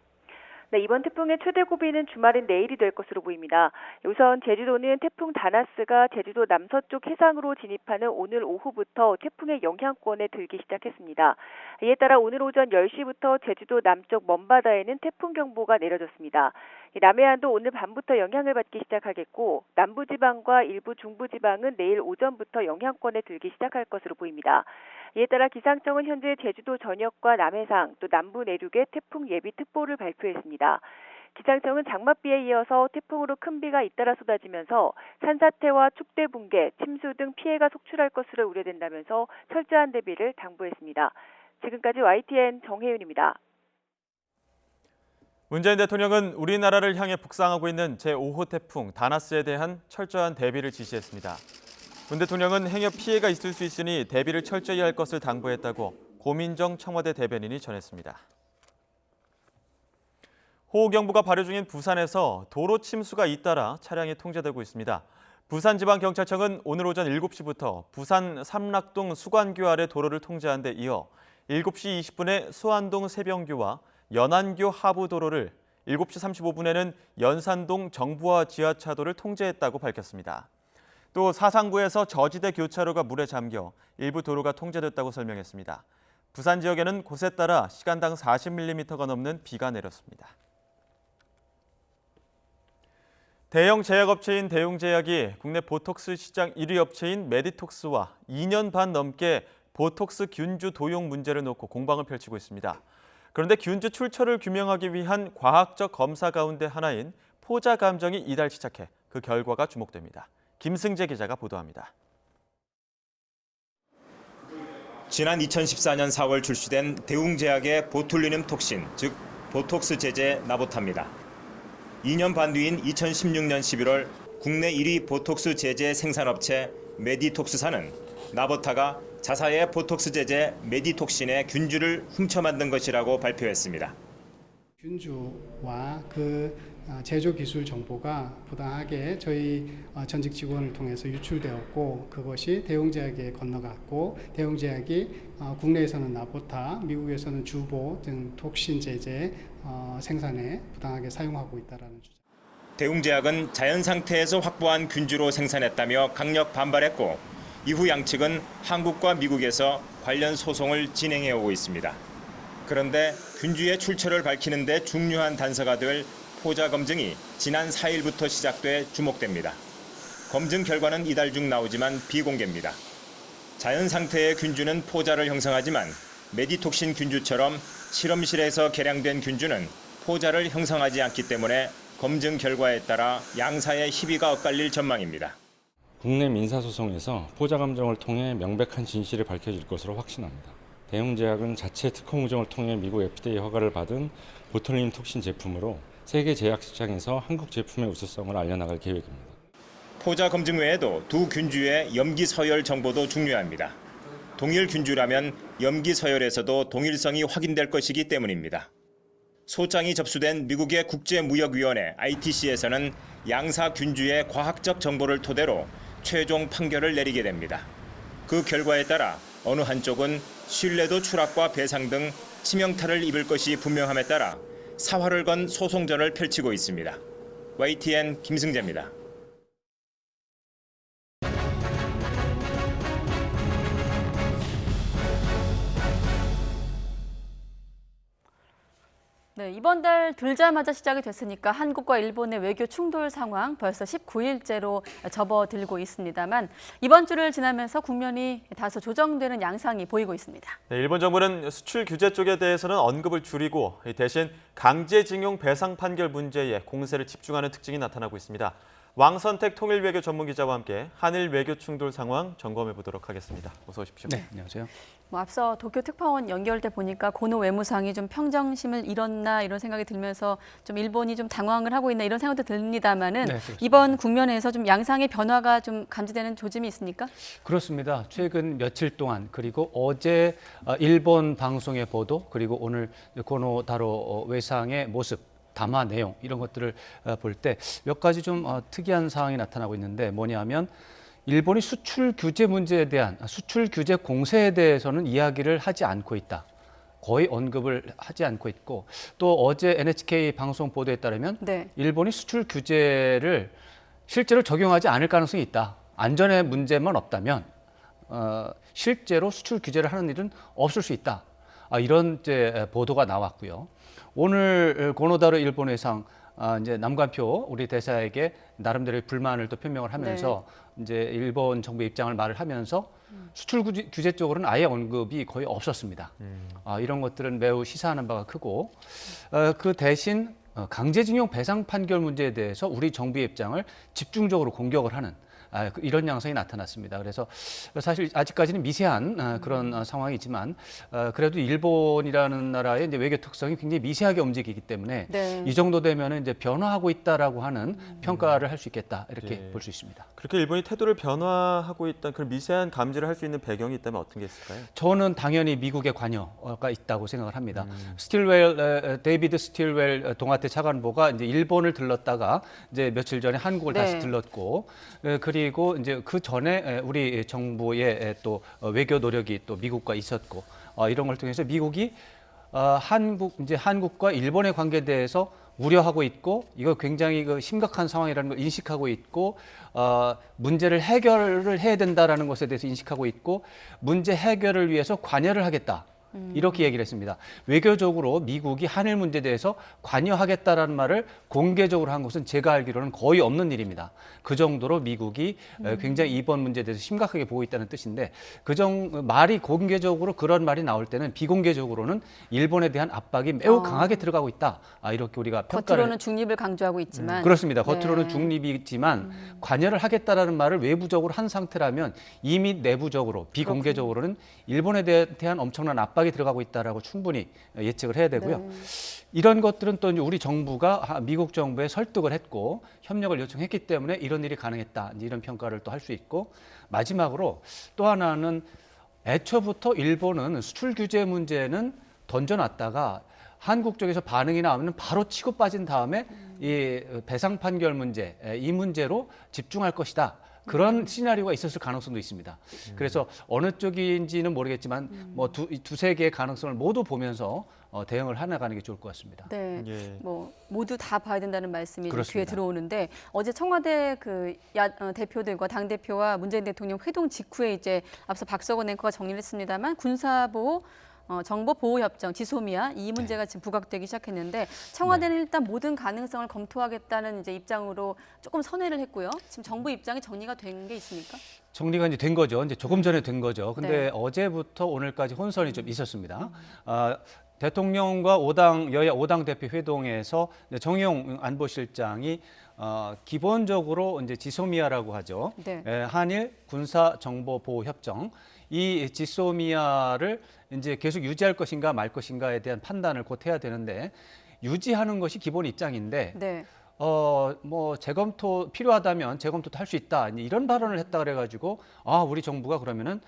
네, 이번 태풍의 최대 고비는 주말인 내일이 될 것으로 보입니다. 우선 제주도는 태풍 다나스가 제주도 남서쪽 해상으로 진입하는 오늘 오후부터 태풍의 영향권에 들기 시작했습니다. 이에 따라 오늘 오전 10시부터 제주도 남쪽 먼바다에는 태풍 경보가 내려졌습니다. 남해안도 오늘 밤부터 영향을 받기 시작하겠고 남부지방과 일부 중부지방은 내일 오전부터 영향권에 들기 시작할 것으로 보입니다. 이에 따라 기상청은 현재 제주도 전역과 남해상 또 남부 내륙에 태풍 예비특보를 발표했습니다. 기상청은 장맛비에 이어서 태풍으로 큰 비가 잇따라 쏟아지면서 산사태와 축대 붕괴, 침수 등 피해가 속출할 것으로 우려된다면서 철저한 대비를 당부했습니다. 지금까지 YTN 정혜윤입니다. 문재인 대통령은 우리나라를 향해 북상하고 있는 제5호 태풍 다나스에 대한 철저한 대비를 지시했습니다. 문 대통령은 행여 피해가 있을 수 있으니 대비를 철저히 할 것을 당부했다고 고민정 청와대 대변인이 전했습니다. 호우경보가 발효 중인 부산에서 도로 침수가 잇따라 차량이 통제되고 있습니다. 부산지방경찰청은 오늘 오전 7시부터 부산 삼락동 수관교 아래 도로를 통제한 데 이어 7시 20분에 수안동 세병교와 연안교 하부 도로를 7시 35분에는 연산동 정부화 지하차도를 통제했다고 밝혔습니다. 또 사상구에서 저지대 교차로가 물에 잠겨 일부 도로가 통제됐다고 설명했습니다. 부산 지역에는 곳에 따라 시간당 40mm가 넘는 비가 내렸습니다. 대형 제약업체인 대웅제약이 국내 보톡스 시장 1위 업체인 메디톡스와 2년 반 넘게 보톡스 균주 도용 문제를 놓고 공방을 펼치고 있습니다. 그런데 균주 출처를 규명하기 위한 과학적 검사 가운데 하나인 포자 감정이 이달 시작해 그 결과가 주목됩니다. 김승재 기자가 보도합니다. 지난 2014년 4월 출시된 대웅제약의 보툴리눔 톡신, 즉 보톡스 제제 나보타입니다. 2년 반 뒤인 2016년 11월 국내 1위 보톡스 제제 생산업체 메디톡스사는 나보타가 자사의 보톡스 제제 메디톡신의 균주를 훔쳐 만든 것이라고 발표했습니다. 균주와 그 제조 기술 정보가 부당하게 저희 전직 직원을 통해서 유출되었고 그것이 대웅제약에 건너갔고 대웅제약이 국내에서는 나보타, 미국에서는 주보 등 톡신 제제 생산에 부당하게 사용하고 있다라는 주장. 대웅제약은 자연 상태에서 확보한 균주로 생산했다며 강력 반발했고 이후 양측은 한국과 미국에서 관련 소송을 진행해 오고 있습니다. 그런데 균주의 출처를 밝히는 데 중요한 단서가 될 포자 검증이 지난 4일부터 시작돼 주목됩니다. 검증 결과는 이달 중 나오지만 비공개입니다. 자연 상태의 균주는 포자를 형성하지만 메디톡신 균주처럼 실험실에서 개량된 균주는 포자를 형성하지 않기 때문에 검증 결과에 따라 양사의 희비가 엇갈릴 전망입니다. 국내 민사소송에서 포자 감정을 통해 명백한 진실이 밝혀질 것으로 확신합니다. 대웅제약은 자체 특허 공정을 통해 미국 FDA 허가를 받은 보툴리눔 톡신 제품으로 세계 제약 시장에서 한국 제품의 우수성을 알려나갈 계획입니다. 포자 검증 외에도 두 균주의 염기 서열 정보도 중요합니다. 동일 균주라면 염기 서열에서도 동일성이 확인될 것이기 때문입니다. 소장이 접수된 미국의 국제무역위원회 ITC에서는 양사 균주의 과학적 정보를 토대로 최종 판결을 내리게 됩니다. 그 결과에 따라 어느 한쪽은 신뢰도 추락과 배상 등 치명타를 입을 것이 분명함에 따라 사활을 건 소송전을 펼치고 있습니다. YTN 김승재입니다. 네, 이번 달 들자마자 시작이 됐으니까 한국과 일본의 외교 충돌 상황 벌써 19일째로 접어들고 있습니다만 이번 주를 지나면서 국면이 다소 조정되는 양상이 보이고 있습니다. 네, 일본 정부는 수출 규제 쪽에 대해서는 언급을 줄이고 대신 강제징용 배상 판결 문제에 공세를 집중하는 특징이 나타나고 있습니다. 왕선택 통일외교 전문기자와 함께 한일 외교 충돌 상황 점검해 보도록 하겠습니다. 어서 오십시오. 네, 안녕하세요. 앞서 도쿄 특파원 연결 때 보니까 고노 외무상이 좀 평정심을 잃었나 이런 생각이 들면서 좀 일본이 좀 당황을 하고 있나 이런 생각도 듭니다만은 네, 이번 국면에서 좀 양상의 변화가 좀 감지되는 조짐이 있습니까? 그렇습니다. 최근 며칠 동안 그리고 어제 일본 방송의 보도 그리고 오늘 고노 다로 외상의 모습 담화 내용 이런 것들을 볼 때 몇 가지 좀 특이한 상황이 나타나고 있는데 뭐냐면 일본이 수출 규제 문제에 대한 수출 규제 공세에 대해서는 이야기를 하지 않고 있다. 거의 언급을 하지 않고 있고 또 어제 NHK 방송 보도에 따르면 네. 일본이 수출 규제를 실제로 적용하지 않을 가능성이 있다. 안전의 문제만 없다면 실제로 수출 규제를 하는 일은 없을 수 있다. 이런 이제 보도가 나왔고요. 오늘 고노다로 일본 외상 이제 남관표 우리 대사에게 나름대로의 불만을 또 표명을 하면서 이제 일본 정부 입장을 말을 하면서 수출 규제 쪽으로는 아예 언급이 거의 없었습니다. 이런 것들은 매우 시사하는 바가 크고 그 대신 강제징용 배상 판결 문제에 대해서 우리 정부의 입장을 집중적으로 공격을 하는 이런 양상이 나타났습니다. 그래서 사실 아직까지는 미세한 그런 상황이지만 그래도 일본이라는 나라의 이제 외교 특성이 굉장히 미세하게 움직이기 때문에 네. 이 정도 되면은 이제 변화하고 있다라고 하는 평가를 할 수 있겠다 이렇게 볼 수 있습니다. 그렇게 일본이 태도를 변화하고 있다는 그런 미세한 감지를 할 수 있는 배경이 있다면 어떤 게 있을까요? 저는 당연히 미국의 관여가 있다고 생각을 합니다. 데이비드 스틸웰 동아태 차관보가 이제 일본을 들렀다가 이제 며칠 전에 한국을 다시 들렀고 그리고 이제 그 전에 우리 정부의 또 외교 노력이 또 미국과 있었고 이런 걸 통해서 미국이 한국과 일본의 관계에 대해서 우려하고 있고 이거 굉장히 심각한 상황이라는 걸 인식하고 있고 문제를 해결을 해야 된다라는 것에 대해서 인식하고 있고 문제 해결을 위해서 관여를 하겠다. 이렇게 얘기를 했습니다. 외교적으로 미국이 한일 문제에 대해서 관여하겠다라는 말을 공개적으로 한 것은 제가 알기로는 거의 없는 일입니다. 그 정도로 미국이 굉장히 이번 문제에 대해서 심각하게 보고 있다는 뜻인데 말이 공개적으로 그런 말이 나올 때는 비공개적으로는 일본에 대한 압박이 매우 강하게 들어가고 있다. 이렇게 우리가 평가를 겉으로는 중립을 강조하고 있지만 그렇습니다. 겉으로는 중립이지만 관여를 하겠다라는 말을 외부적으로 한 상태라면 이미 내부적으로 비공개적으로는 일본에 대한 엄청난 압박이 들어가고 있다라고 충분히 예측을 해야 되고요. 이런 것들은 또 우리 정부가 미국 정부에 설득을 했고 협력을 요청했기 때문에 이런 일이 가능했다. 이런 평가를 또 할 수 있고 마지막으로 또 하나는 애초부터 일본은 수출 규제 문제는 던져놨다가 한국 쪽에서 반응이 나오면 바로 치고 빠진 다음에 이 배상 판결 문제, 이 문제로 집중할 것이다. 그런 시나리오가 있었을 가능성도 있습니다. 그래서 어느 쪽인지는 모르겠지만 뭐 두세 개의 가능성을 모두 보면서 대응을 해나가는 게 좋을 것 같습니다. 네, 뭐 모두 다 봐야 된다는 말씀이 그렇습니다. 귀에 들어오는데 어제 청와대 그 대표들과 당 대표와 문재인 대통령 회동 직후에 이제 앞서 박석원 앵커가 정리를 했습니다만 군사보호 정보보호협정, 지소미아 이 문제가 지금 부각되기 시작했는데 청와대는 일단 모든 가능성을 검토하겠다는 이제 입장으로 조금 선회를 했고요. 지금 정부 입장이 정리가 된 게 있습니까? 정리가 이제 된 거죠. 이제 조금 전에 된 거죠. 근데 네. 어제부터 오늘까지 혼선이 좀 있었습니다. 대통령과 여야 5당 대표 회동에서 정의용 안보실장이 기본적으로 이제 지소미아라고 하죠. 네. 한일 군사 정보 보호 협정 이 지소미아를 이제 계속 유지할 것인가 말 것인가에 대한 판단을 곧 해야 되는데 유지하는 것이 기본 입장인데 네. 뭐 재검토 필요하다면 재검토도 할 수 있다 이런 발언을 했다 그래가지고 우리 정부가 그러면은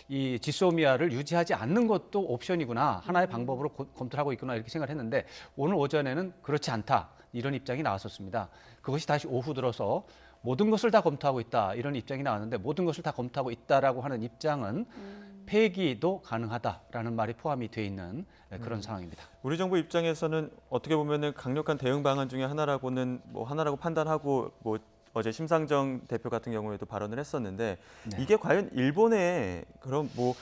이 지소미아를 유지하지 않는 것도 옵션이구나 하나의 방법으로 검토를 하고 있구나 이렇게 생각을 했는데 오늘 오전에는 그렇지 않다 이런 입장이 나왔었습니다. 그것이 다시 오후 들어서 모든 것을 다 검토하고 있다 이런 입장이 나왔는데 모든 것을 다 검토하고 있다라고 하는 입장은 폐기도 가능하다라는 말이 포함이 돼 있는 그런 상황입니다. 우리 정부 입장에서는 어떻게 보면은 강력한 대응 방안 중에 하나라고 판단하고 뭐 어제 심상정 대표 같은 경우에도 발언을 했었는데 이게 과연 일본에 그런 뭐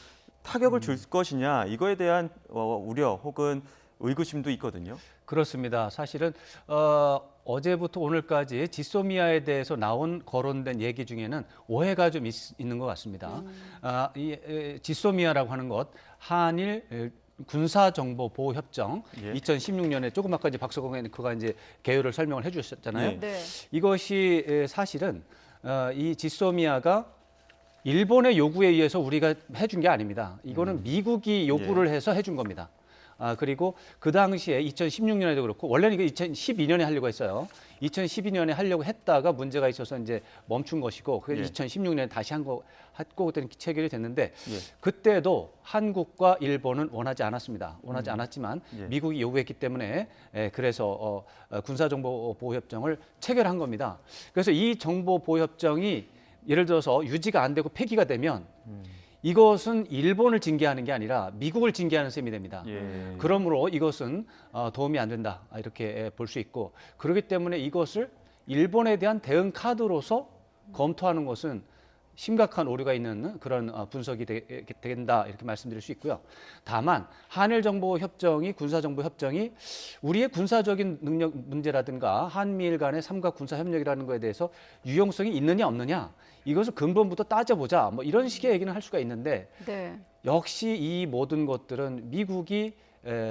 타격을 줄 것이냐 이거에 대한 우려 혹은 의구심도 있거든요. 그렇습니다. 사실은 어제부터 오늘까지 지소미아에 대해서 거론된 얘기 중에는 오해가 좀 있는 것 같습니다. 이 지소미아라고 하는 것 한일 군사정보보호협정 2016년에 조금 아까 이제 박석원 앵커가 이제 개요를 설명을 해주셨잖아요. 네. 이것이 사실은 이 지소미아가 일본의 요구에 의해서 우리가 해준 게 아닙니다. 이거는 미국이 요구를 해서 해준 겁니다. 그리고 그 당시에 2016년에도 그렇고 원래는 이거 2012년에 하려고 했어요. 2012년에 하려고 했다가 문제가 있어서 이제 멈춘 것이고 그래서 2016년에 다시 하고 체결이 됐는데 그때도 한국과 일본은 원하지 않았습니다. 원하지 않았지만 미국이 요구했기 때문에 그래서 군사정보보호협정을 체결한 겁니다. 그래서 이 정보보호협정이 예를 들어서 유지가 안 되고 폐기가 되면 이것은 일본을 징계하는 게 아니라 미국을 징계하는 셈이 됩니다. 그러므로 이것은 도움이 안 된다 이렇게 볼 수 있고 그렇기 때문에 이것을 일본에 대한 대응 카드로서 검토하는 것은 심각한 오류가 있는 그런 분석이 된다 이렇게 말씀드릴 수 있고요. 다만 한일정보협정이 군사정보협정이 우리의 군사적인 능력 문제라든가 한미일 간의 삼각 군사협력이라는 거에 대해서 유용성이 있느냐 없느냐 이것을 근본부터 따져보자 뭐 이런 식의 얘기는 할 수가 있는데 역시 이 모든 것들은 미국이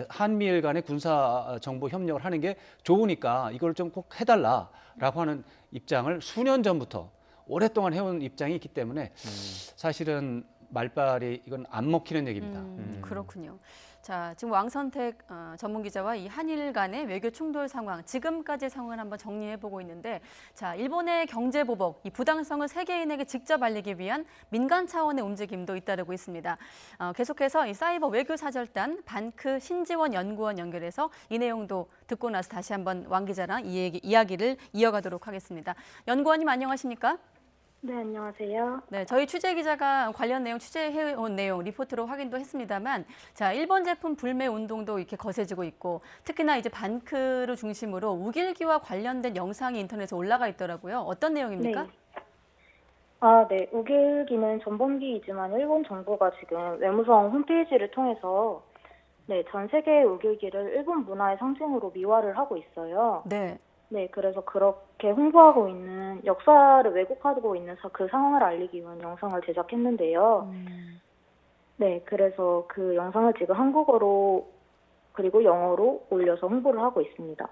한미일 간의 군사정보 협력을 하는 게 좋으니까 이걸 좀 꼭 해달라라고 하는 입장을 수년 전부터 오랫동안 해온 입장이 있기 때문에 사실은 말발이 이건 안 먹히는 얘기입니다. 그렇군요. 자, 지금 왕선택 전문기자와 이 한일 간의 외교 충돌 상황, 지금까지의 상황을 한번 정리해보고 있는데 자, 일본의 경제보복, 이 부당성을 세계인에게 직접 알리기 위한 민간 차원의 움직임도 잇따르고 있습니다. 계속해서 이 사이버 외교사절단 반크 신지원 연구원 연결해서 이 내용도 듣고 나서 다시 한번 왕 기자랑 이야기를 이어가도록 하겠습니다. 연구원님 안녕하십니까? 네, 안녕하세요. 네, 저희 취재 기자가 관련 내용 취재해온 내용 리포트로 확인도 했습니다만, 자, 일본 제품 불매 운동도 이렇게 거세지고 있고, 특히나 이제 반크를 중심으로 우길기와 관련된 영상이 인터넷에 올라가 있더라고요. 어떤 내용입니까? 네. 네. 우길기는 전범기이지만 일본 정부가 지금 외무성 홈페이지를 통해서 전 세계의 우길기를 일본 문화의 상징으로 미화를 하고 있어요. 네. 네, 그래서 그렇게 홍보하고 있는 역사를 왜곡하고 있는 그 상황을 알리기 위한 영상을 제작했는데요. 네, 그래서 그 영상을 지금 한국어로 그리고 영어로 올려서 홍보를 하고 있습니다.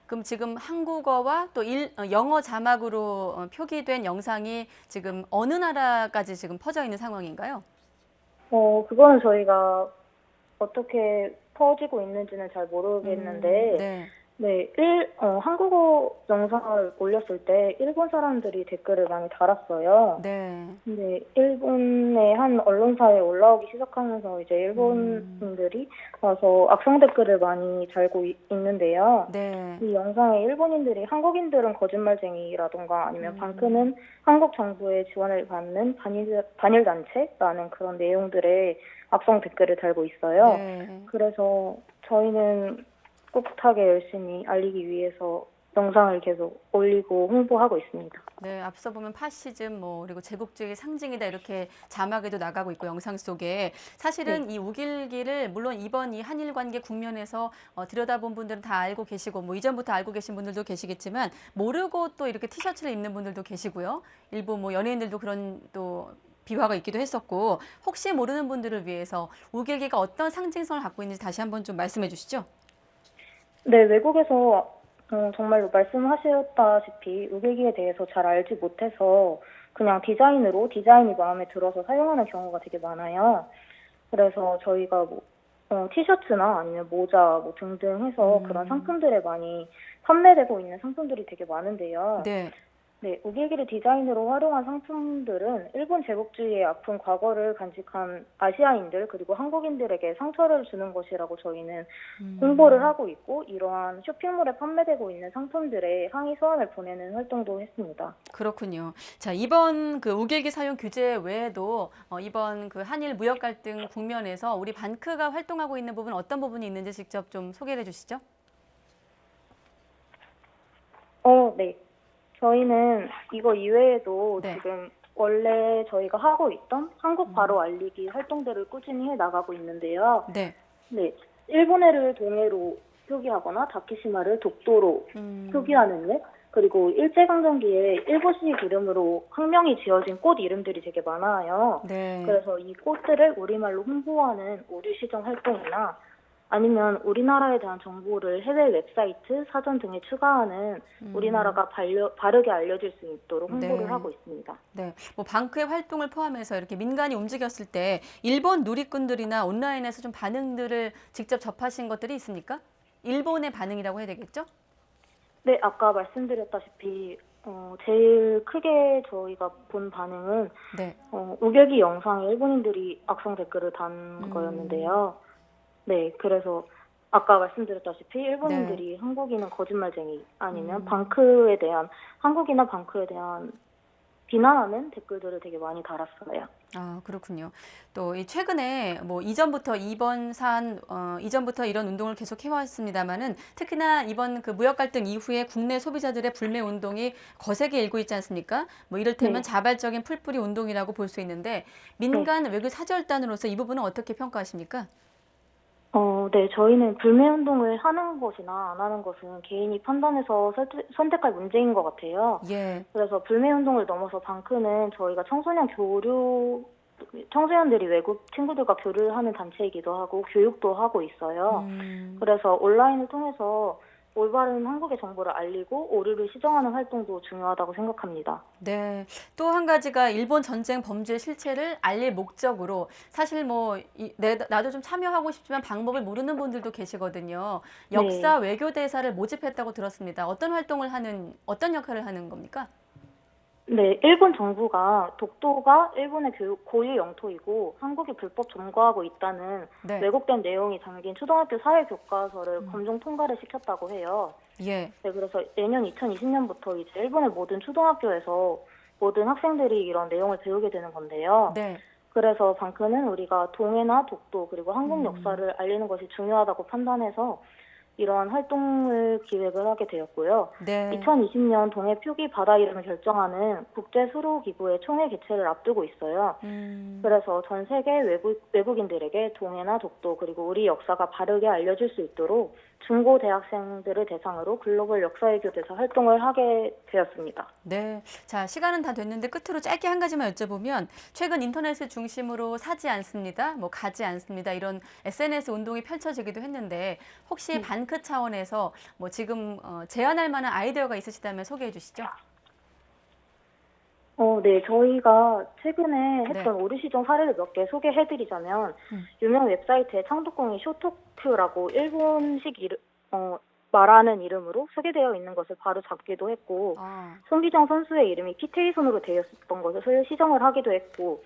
그럼 지금 한국어와 또 영어 자막으로 표기된 영상이 지금 어느 나라까지 지금 퍼져 있는 상황인가요? 그거는 저희가 어떻게 퍼지고 있는지는 잘 모르겠는데 네, 한국어 영상을 올렸을 때 일본 사람들이 댓글을 많이 달았어요. 네. 근데 일본의 한 언론사에 올라오기 시작하면서 이제 일본 분들이 와서 악성 댓글을 많이 달고 있는데요. 네. 이 영상에 일본인들이 한국인들은 거짓말쟁이라던가 아니면 방크는 한국 정부의 지원을 받는 반일 단체라는 그런 내용들의 악성 댓글을 달고 있어요. 네. 그래서 저희는 꿋꿋하게 열심히 알리기 위해서 영상을 계속 올리고 홍보하고 있습니다. 네, 앞서 보면 파시즘 그리고 제국주의 상징이다 이렇게 자막에도 나가고 있고 영상 속에 사실은 이 우길기를 물론 이번 이 한일 관계 국면에서 들여다본 분들은 다 알고 계시고 이전부터 알고 계신 분들도 계시겠지만 모르고 또 이렇게 티셔츠를 입는 분들도 계시고요. 일부 연예인들도 그런 또 비화가 있기도 했었고 혹시 모르는 분들을 위해서 우길기가 어떤 상징성을 갖고 있는지 다시 한번 좀 말씀해 주시죠. 네, 외국에서 정말로 말씀하셨다시피 우길기에 대해서 잘 알지 못해서 그냥 디자인이 마음에 들어서 사용하는 경우가 되게 많아요. 그래서 저희가 티셔츠나 아니면 모자 등등 해서 그런 상품들에 많이 판매되고 있는 상품들이 되게 많은데요. 네. 네, 우길기를 디자인으로 활용한 상품들은 일본 제국주의의 아픈 과거를 간직한 아시아인들 그리고 한국인들에게 상처를 주는 것이라고 저희는 홍보를 하고 있고 이러한 쇼핑몰에 판매되고 있는 상품들의 항의 서한을 보내는 활동도 했습니다. 그렇군요. 자, 이번 그 우길기 사용 규제 외에도 이번 그 한일 무역 갈등 국면에서 우리 반크가 활동하고 있는 부분 어떤 부분이 있는지 직접 좀 소개해 주시죠. 네. 저희는 이거 이외에도 지금 원래 저희가 하고 있던 한국 바로 알리기 활동들을 꾸준히 해 나가고 있는데요. 네. 네. 일본해를 동해로 표기하거나 다케시마를 독도로 표기하는 일, 그리고 일제강점기에 일본식 이름으로 학명이 지어진 꽃 이름들이 되게 많아요. 네. 그래서 이 꽃들을 우리말로 홍보하는 오류 시정 활동이나 아니면 우리나라에 대한 정보를 해외 웹사이트, 사전 등에 추가하는 우리나라가 바르게 알려질 수 있도록 홍보를 하고 있습니다. 네, 방크의 활동을 포함해서 이렇게 민간이 움직였을 때 일본 누리꾼들이나 온라인에서 좀 반응들을 직접 접하신 것들이 있습니까? 일본의 반응이라고 해야 되겠죠? 네, 아까 말씀드렸다시피 제일 크게 저희가 본 반응은 우길기 영상에 일본인들이 악성 댓글을 단 거였는데요. 네, 그래서 아까 말씀드렸다시피 일본인들이 한국인은 거짓말쟁이 아니면 한국이나 방크에 대한 비난하는 댓글들을 되게 많이 달았어요. 아, 그렇군요. 또 최근에 이전부터 이전부터 이런 운동을 계속 해왔습니다만은 특히나 이번 그 무역 갈등 이후에 국내 소비자들의 불매 운동이 거세게 일고 있지 않습니까? 이를테면 자발적인 풀뿌리 운동이라고 볼 수 있는데 민간 외교 사절단으로서 이 부분은 어떻게 평가하십니까? 네, 저희는 불매 운동을 하는 것이나 안 하는 것은 개인이 판단해서 선택할 문제인 것 같아요. 예. 그래서 불매 운동을 넘어서 방크는 저희가 청소년들이 외국 친구들과 교류를 하는 단체이기도 하고 교육도 하고 있어요. 그래서 온라인을 통해서 올바른 한국의 정보를 알리고 오류를 시정하는 활동도 중요하다고 생각합니다. 네, 또 한 가지가 일본 전쟁 범죄 실체를 알릴 목적으로 사실 나도 좀 참여하고 싶지만 방법을 모르는 분들도 계시거든요. 역사 외교 대사를 모집했다고 들었습니다. 어떤 역할을 하는 겁니까? 네, 일본 정부가 독도가 일본의 고유 영토이고 한국이 불법 점거하고 있다는 왜곡된 내용이 담긴 초등학교 사회 교과서를 검정 통과를 시켰다고 해요. 예. 네, 그래서 내년 2020년부터 이제 일본의 모든 초등학교에서 모든 학생들이 이런 내용을 배우게 되는 건데요. 네. 그래서 방크는 우리가 동해나 독도 그리고 한국 역사를 알리는 것이 중요하다고 판단해서 이러한 활동을 기획을 하게 되었고요. 2020년 동해 표기 바다 이름을 결정하는 국제수로기구의 총회 개최를 앞두고 있어요. 그래서 전 세계 외국인들에게 동해나 독도 그리고 우리 역사가 바르게 알려질 수 있도록 중고 대학생들을 대상으로 글로벌 역사외교 대사 활동을 하게 되었습니다. 네, 자 시간은 다 됐는데 끝으로 짧게 한 가지만 여쭤보면 최근 인터넷을 중심으로 사지 않습니다, 가지 않습니다 이런 SNS 운동이 펼쳐지기도 했는데 혹시 반크 차원에서 지금 제안할 만한 아이디어가 있으시다면 소개해 주시죠. 네, 저희가 최근에 했던 오류 시정 사례를 몇 개 소개해드리자면 유명 웹사이트의 창덕공이 쇼토큐라고 일본식 말하는 이름으로 소개되어 있는 것을 바로 잡기도 했고 손기정 선수의 이름이 키테이손으로 되어 있었던 것을 시정을 하기도 했고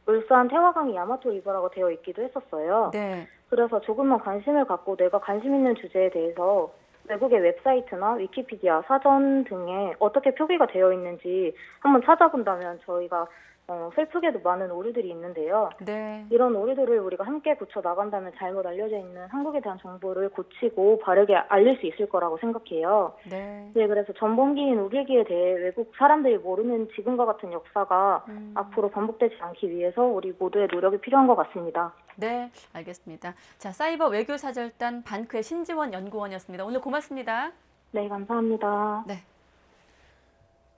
울산 태화강이 야마토 리버라고 되어 있기도 했었어요. 네. 그래서 조금만 관심을 갖고 내가 관심 있는 주제에 대해서 외국의 웹사이트나 위키피디아, 사전 등에 어떻게 표기가 되어 있는지 한번 찾아본다면 저희가 슬프게도 많은 오류들이 있는데요. 네. 이런 오류들을 우리가 함께 고쳐 나간다면 잘못 알려져 있는 한국에 대한 정보를 고치고 바르게 알릴 수 있을 거라고 생각해요. 네. 네, 그래서 전범기인 우길기에 대해 외국 사람들이 모르는 지금과 같은 역사가 앞으로 반복되지 않기 위해서 우리 모두의 노력이 필요한 것 같습니다. 네, 알겠습니다. 자, 사이버 외교사절단 반크의 신지원 연구원이었습니다. 오늘 고맙습니다. 네, 감사합니다. 네.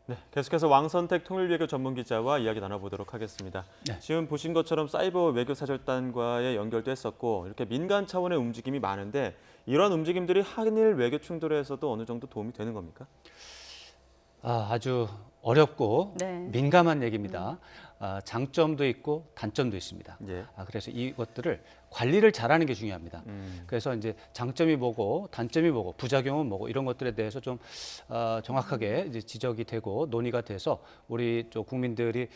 네, 계속해서 왕선택 통일외교 전문기자와 이야기 나눠보도록 하겠습니다. 네. 지금 보신 것처럼 사이버 외교사절단과의 연결도 했었고 이렇게 민간 차원의 움직임이 많은데 이런 움직임들이 한일 외교 충돌에서도 어느 정도 도움이 되는 겁니까? 아주 어렵고 네. 민감한 얘기입니다. 장점도 있고 단점도 있습니다. 예. 그래서 이것들을 관리를 잘하는 게 중요합니다. 그래서 이제 장점이 뭐고 단점이 뭐고 부작용은 뭐고 이런 것들에 대해서 좀 정확하게 이제 지적이 되고 논의가 돼서 우리 저 국민들이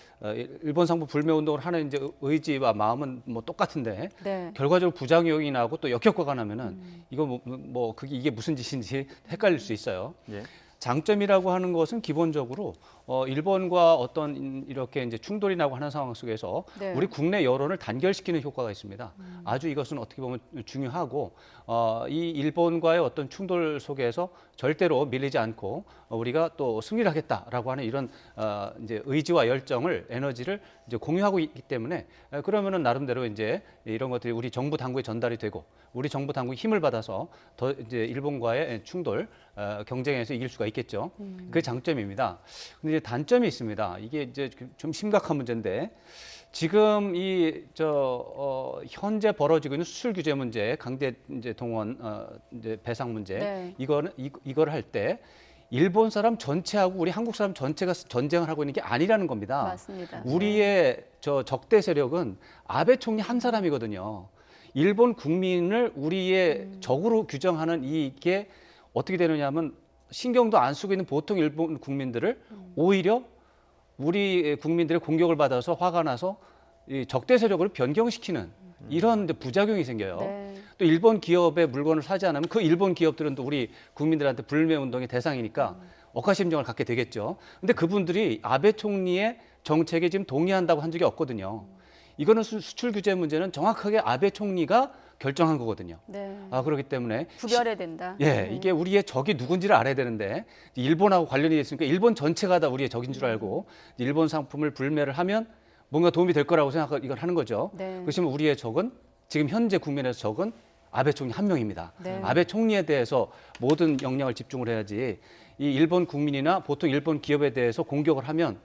일본 상부 불매 운동을 하는 이제 의지와 마음은 뭐 똑같은데 네. 결과적으로 부작용이 나고 또 역효과가 나면은 이거 이게 무슨 짓인지 헷갈릴 수 있어요. 예. 장점이라고 하는 것은 기본적으로 일본과 어떤 이렇게 이제 충돌이 나고 하는 상황 속에서 네. 우리 국내 여론을 단결시키는 효과가 있습니다. 아주 이것은 어떻게 보면 중요하고 이 일본과의 어떤 충돌 속에서 절대로 밀리지 않고 우리가 또 승리를 하겠다라고 하는 이런 이제 의지와 열정을 에너지를 이제 공유하고 있기 때문에 그러면은 나름대로 이제 이런 것들이 우리 정부 당국에 전달이 되고 우리 정부 당국이 힘을 받아서 더 이제 일본과의 충돌 경쟁에서 이길 수가 있겠죠. 그게 장점입니다. 근데 이제 단점이 있습니다. 이게 이제 좀 심각한 문제인데 지금 현재 벌어지고 있는 수출 규제 문제, 강제 이제 동원 이제 배상 문제 네. 이걸 할 때 일본 사람 전체하고 우리 한국 사람 전체가 전쟁을 하고 있는 게 아니라는 겁니다. 맞습니다. 우리의 적대 세력은 아베 총리 한 사람이거든요. 일본 국민을 우리의 적으로 규정하는 이게 어떻게 되느냐면 신경도 안 쓰고 있는 보통 일본 국민들을 오히려 우리 국민들의 공격을 받아서 화가 나서 이 적대 세력을 변경시키는 이런 부작용이 생겨요. 네. 또 일본 기업의 물건을 사지 않으면 그 일본 기업들은 또 우리 국민들한테 불매운동의 대상이니까 억하심정을 갖게 되겠죠. 근데 그분들이 아베 총리의 정책에 지금 동의한다고 한 적이 없거든요. 이거는 수출 규제 문제는 정확하게 아베 총리가 결정한 거거든요. 네. 그렇기 때문에 구별해야 된다. 예, 이게 우리의 적이 누군지를 알아야 되는데 일본하고 관련이 있으니까 일본 전체가 다 우리의 적인 줄 알고 일본 상품을 불매를 하면 뭔가 도움이 될 거라고 생각하고 이걸 하는 거죠. 네. 그렇지만 우리의 적은 지금 현재 국면에서 적은 아베 총리 한 명입니다. 네. 아베 총리에 대해서 모든 역량을 집중을 해야지 이 일본 국민이나 보통 일본 기업에 대해서 공격을 하면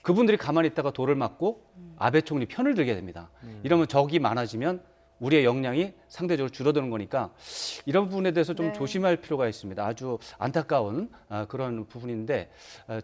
그분들이 가만히 있다가 돌을 맞고 아베 총리 편을 들게 됩니다. 이러면 적이 많아지면 우리의 역량이 상대적으로 줄어드는 거니까 이런 부분에 대해서 좀 네. 조심할 필요가 있습니다. 아주 안타까운 그런 부분인데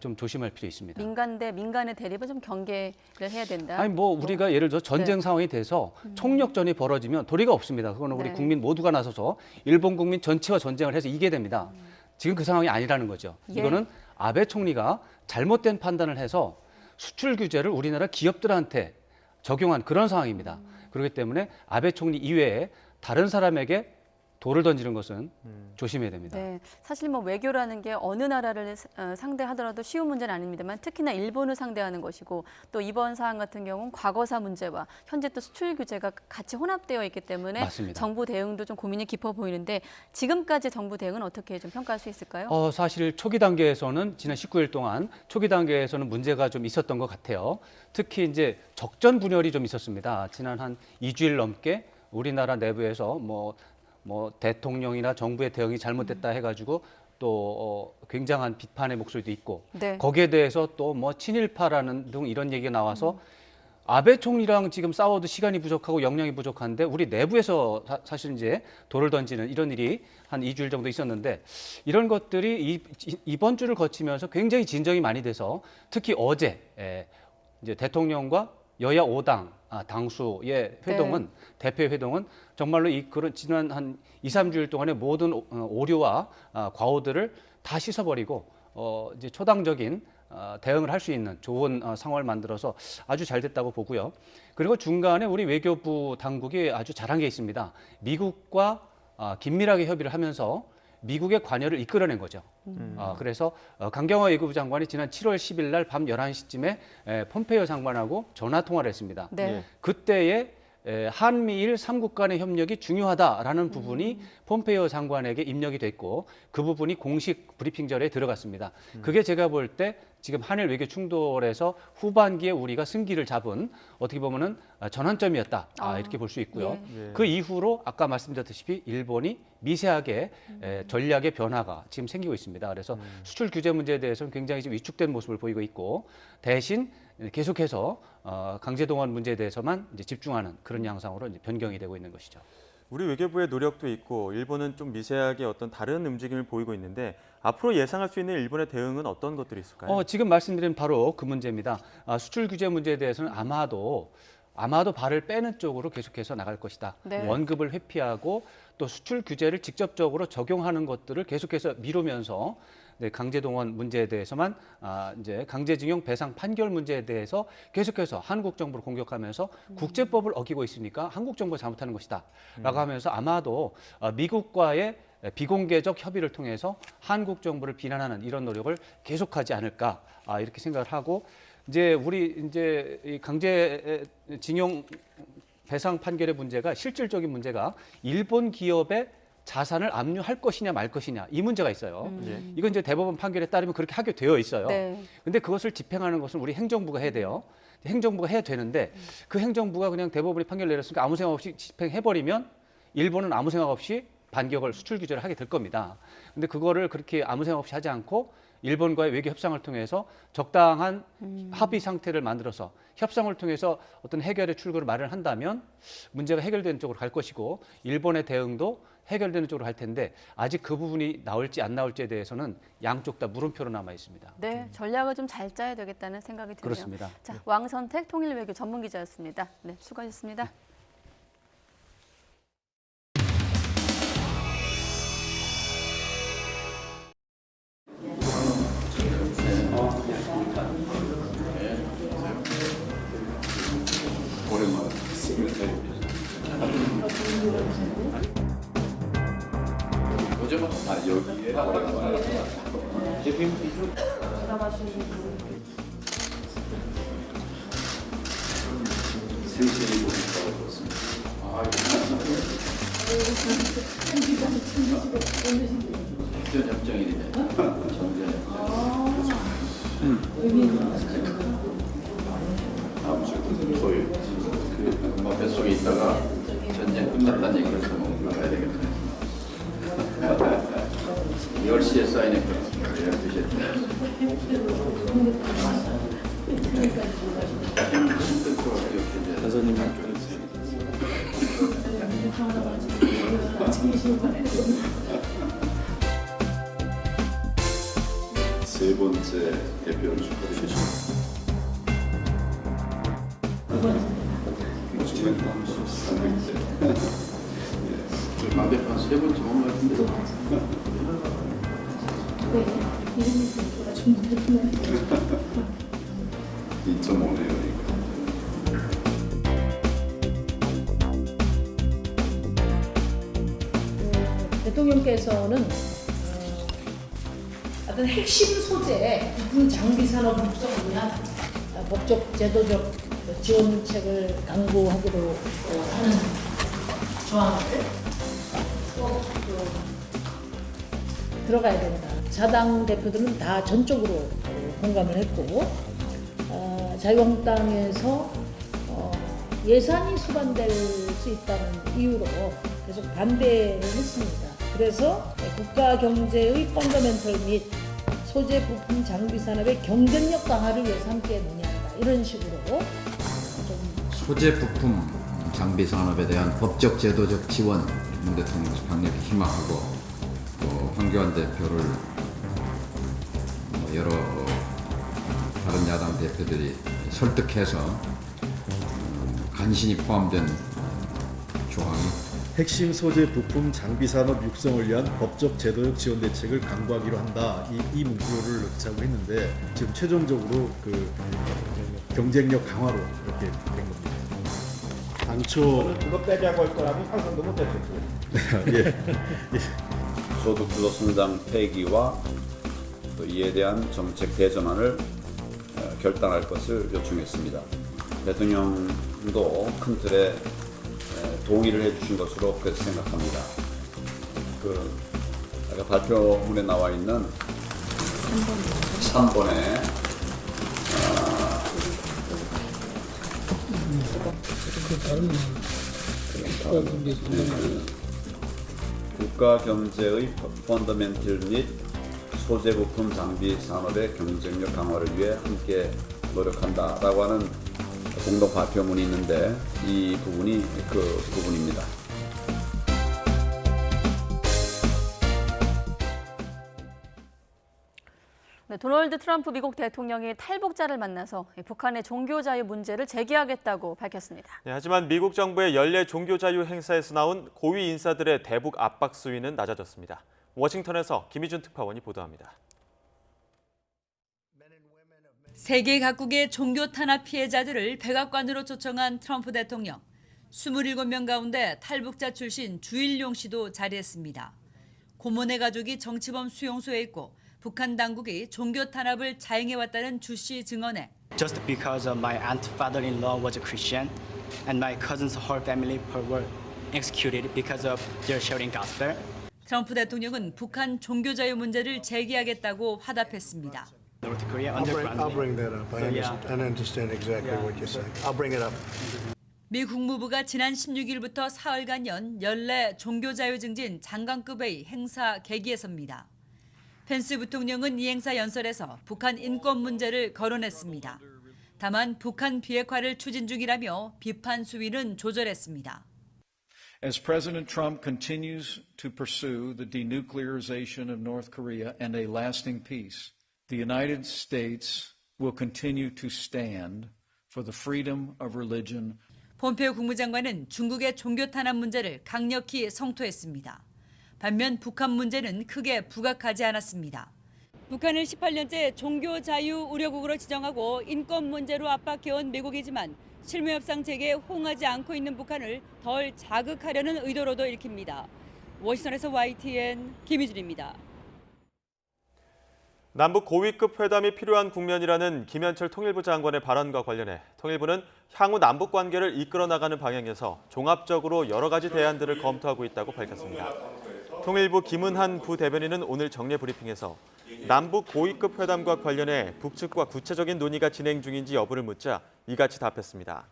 좀 조심할 필요 있습니다. 민간 대 민간의 대립은 좀 경계를 해야 된다. 아니 우리가 예를 들어 전쟁 네. 상황이 돼서 총력전이 벌어지면 도리가 없습니다. 그거는 우리 네. 국민 모두가 나서서 일본 국민 전체와 전쟁을 해서 이기게 됩니다. 지금 그 상황이 아니라는 거죠. 예. 이거는 아베 총리가 잘못된 판단을 해서 수출 규제를 우리나라 기업들한테 적용한 그런 상황입니다. 그렇기 때문에 아베 총리 이외에 다른 사람에게 돌을 던지는 것은 조심해야 됩니다. 네, 사실 뭐 외교라는 게 어느 나라를 상대하더라도 쉬운 문제는 아닙니다만 특히나 일본을 상대하는 것이고 또 이번 사안 같은 경우는 과거사 문제와 현재 또 수출 규제가 같이 혼합되어 있기 때문에 맞습니다. 정부 대응도 좀 고민이 깊어 보이는데 지금까지 정부 대응은 어떻게 좀 평가할 수 있을까요? 사실 초기 단계에서는 지난 19일 동안 초기 단계에서는 문제가 좀 있었던 것 같아요. 특히 이제 적전 분열이 좀 있었습니다. 지난 한 2주일 넘게 우리나라 내부에서 뭐 대통령이나 정부의 대응이 잘못됐다 해가지고 또 굉장한 비판의 목소리도 있고 네. 거기에 대해서 또 뭐 친일파라는 등 이런 얘기가 나와서 아베 총리랑 지금 싸워도 시간이 부족하고 역량이 부족한데 우리 내부에서 사실 이제 돌을 던지는 이런 일이 한 2주일 정도 있었는데 이런 것들이 이번 주를 거치면서 굉장히 진정이 많이 돼서 특히 어제 이제 대통령과 여야 5당 당수의 회동은 대표 회동은 정말로 그런 지난 한 2, 3주일 동안의 모든 오류와 과오들을 다 씻어버리고 이제 초당적인 대응을 할 수 있는 좋은 상황을 만들어서 아주 잘 됐다고 보고요. 그리고 중간에 우리 외교부 당국이 아주 잘한 게 있습니다. 미국과 긴밀하게 협의를 하면서 미국의 관여를 이끌어낸 거죠. 그래서 강경화 외교부 장관이 지난 7월 10일 날 밤 11시쯤에 폼페이오 장관하고 전화 통화를 했습니다. 네. 그때에 한미일 3국 간의 협력이 중요하다라는 부분이 폼페이오 장관에게 입력이 됐고 그 부분이 공식 브리핑 자료에 들어갔습니다. 그게 제가 볼 때 지금 한일 외교 충돌에서 후반기에 우리가 승기를 잡은 어떻게 보면은 전환점이었다 이렇게 볼 수 있고요. 예. 그 이후로 아까 말씀드렸다시피 일본이 미세하게 전략의 변화가 지금 생기고 있습니다. 그래서 수출 규제 문제에 대해서는 굉장히 좀 위축된 모습을 보이고 있고 대신 계속해서 강제동원 문제에 대해서만 이제 집중하는 그런 양상으로 이제 변경이 되고 있는 것이죠. 우리 외교부의 노력도 있고 일본은 좀 미세하게 어떤 다른 움직임을 보이고 있는데 앞으로 예상할 수 있는 일본의 대응은 어떤 것들이 있을까요? 지금 말씀드린 바로 그 문제입니다. 수출 규제 문제에 대해서는 아마도 발을 빼는 쪽으로 계속해서 나갈 것이다. 네. 원급을 회피하고 또 수출 규제를 직접적으로 적용하는 것들을 계속해서 미루면서 강제동원 문제에 대해서만 이제 강제징용 배상 판결 문제에 대해서 계속해서 한국 정부를 공격하면서 국제법을 어기고 있으니까 한국 정부가 잘못하는 것이다라고 하면서 아마도 미국과의 비공개적 협의를 통해서 한국 정부를 비난하는 이런 노력을 계속하지 않을까 이렇게 생각을 하고 이제 이 강제징용 배상 판결의 문제가 실질적인 문제가 일본 기업의 자산을 압류할 것이냐 말 것이냐 이 문제가 있어요. 이건 이제 대법원 판결에 따르면 그렇게 하게 되어 있어요. 근데 그것을 집행하는 것은 우리 행정부가 해야 돼요. 행정부가 해야 되는데 그 행정부가 그냥 대법원이 판결 내렸으니까 아무 생각 없이 집행해버리면 일본은 아무 생각 없이 반격을 수출 규제를 하게 될 겁니다. 근데 그거를 그렇게 아무 생각 없이 하지 않고 일본과의 외교 협상을 통해서 적당한 합의 상태를 만들어서 협상을 통해서 어떤 해결의 출구를 마련한다면 문제가 해결되는 쪽으로 갈 것이고 일본의 대응도 해결되는 쪽으로 갈 텐데 아직 그 부분이 나올지 안 나올지에 대해서는 양쪽 다 물음표로 남아 있습니다. 네, 전략을 좀 잘 짜야 되겠다는 생각이 드네요. 그렇습니다. 자, 왕선택 통일외교 전문기자였습니다. 네, 수고하셨습니다. 다음 주 토요일 엄마 뱃속에 있다가 전쟁 끝났다는 얘기를 들어야 되겠네. 10시에 사인했거든요. 12시에. 세 번째 대표를 축하드립니다. 만백판 세 번째 온 것 같은데. 네, 이름이 2.5네요. 대통령께서는 어떤 핵심 소재, 부품 장비 산업 육성을 위한 법적, 제도적 지원책을 강구하기로 하는 조항을 꼭 들어가야 된다. 자당 대표들은 다 전적으로 공감을 했고, 자유한국당에서 예산이 수반될 수 있다는 이유로 계속 반대를 했습니다. 그래서 국가 경제의 펀더멘털 및 소재 부품 장비 산업의 경쟁력 강화를 위해서 함께 논의한다. 이런 식으로 좀 소재 부품 장비 산업에 대한 법적 제도적 지원 문 대통령께서 강력히 희망하고 또 황교안 대표를 여러 다른 야당 대표들이 설득해서 간신히 포함된 조항이 핵심 소재 부품 장비 산업 육성을 위한 법적 제도적 지원 대책을 강구하기로 한다. 이 문구를 넣자고 했는데 지금 최종적으로 그 경쟁력 강화로 이렇게 된 겁니다. 당초 그거 빼자고 할 거라면 상상도 못했었고. 예. 소득주도 성장 폐기와 또 이에 대한 정책 대전환을 결단할 것을 요청했습니다. 대통령도 큰 틀에 동의를 해주신 것으로 그렇게 생각합니다. 아까 발표문에 나와 있는 3번에 국가 경제의 펀더멘털 및 소재 부품 장비 산업의 경쟁력 강화를 위해 함께 노력한다라고 하는 공동 발표문이 있는데 이 부분이 그 부분입니다. 네, 도널드 트럼프 미국 대통령이 탈북자를 만나서 북한의 종교 자유 문제를 제기하겠다고 밝혔습니다. 네, 하지만 미국 정부의 연례 종교 자유 행사에서 나온 고위 인사들의 대북 압박 수위는 낮아졌습니다. 워싱턴에서 김희준 특파원이 보도합니다. 세계 각국의 종교 탄압 피해자들을 백악관으로 초청한 트럼프 대통령. 27명 가운데 탈북자 출신 주일용 씨도 자리했습니다. 고모네 가족이 정치범 수용소에 있고 북한 당국이 종교 탄압을 자행해왔다는 주 씨 증언에 Just because my aunt father-in-law was a Christian and my cousin's whole family were executed because of their sharing gospel. 트럼프 대통령은 북한 종교 자유 문제를 제기하겠다고 화답했습니다. North Korea I'll bring that up. I understand exactly what you're saying. I'll bring it up. 미 국무부가 지난 16일부터 사흘간 연 연례 종교 자유 증진 장관급의 행사 계기에서입니다. 펜스 부통령은 이 행사 연설에서 북한 인권 문제를 거론했습니다. 다만 북한 비핵화를 추진 중이라며 비판 수위는 조절했습니다. As President Trump continues to pursue the denuclearization of North Korea and a lasting peace, the United States will continue to stand for the freedom of religion. 폼페오 국무장관은 중국의 종교 탄압 문제를 강력히 성토했습니다. 반면 북한 문제는 크게 부각하지 않았습니다. 북한을 18년째 종교 자유 우려국으로 지정하고 인권 문제로 압박해온 미국이지만 실무 협상 체계에 호응하지 않고 있는 북한을 덜 자극하려는 의도로도 읽힙니다. 워싱턴에서 YTN 김희준입니다. 남북 고위급 회담이 필요한 국면이라는 김현철 통일부 장관의 발언과 관련해 통일부는 향후 남북 관계를 이끌어 나가는 방향에서 종합적으로 여러 가지 대안들을 검토하고 있다고 밝혔습니다. 통일부 김은한 부대변인은 오늘 정례 브리핑에서 남북 고위급 회담과 관련해 북측과 구체적인 논의가 진행 중인지 여부를 묻자 이같이 답했습니다.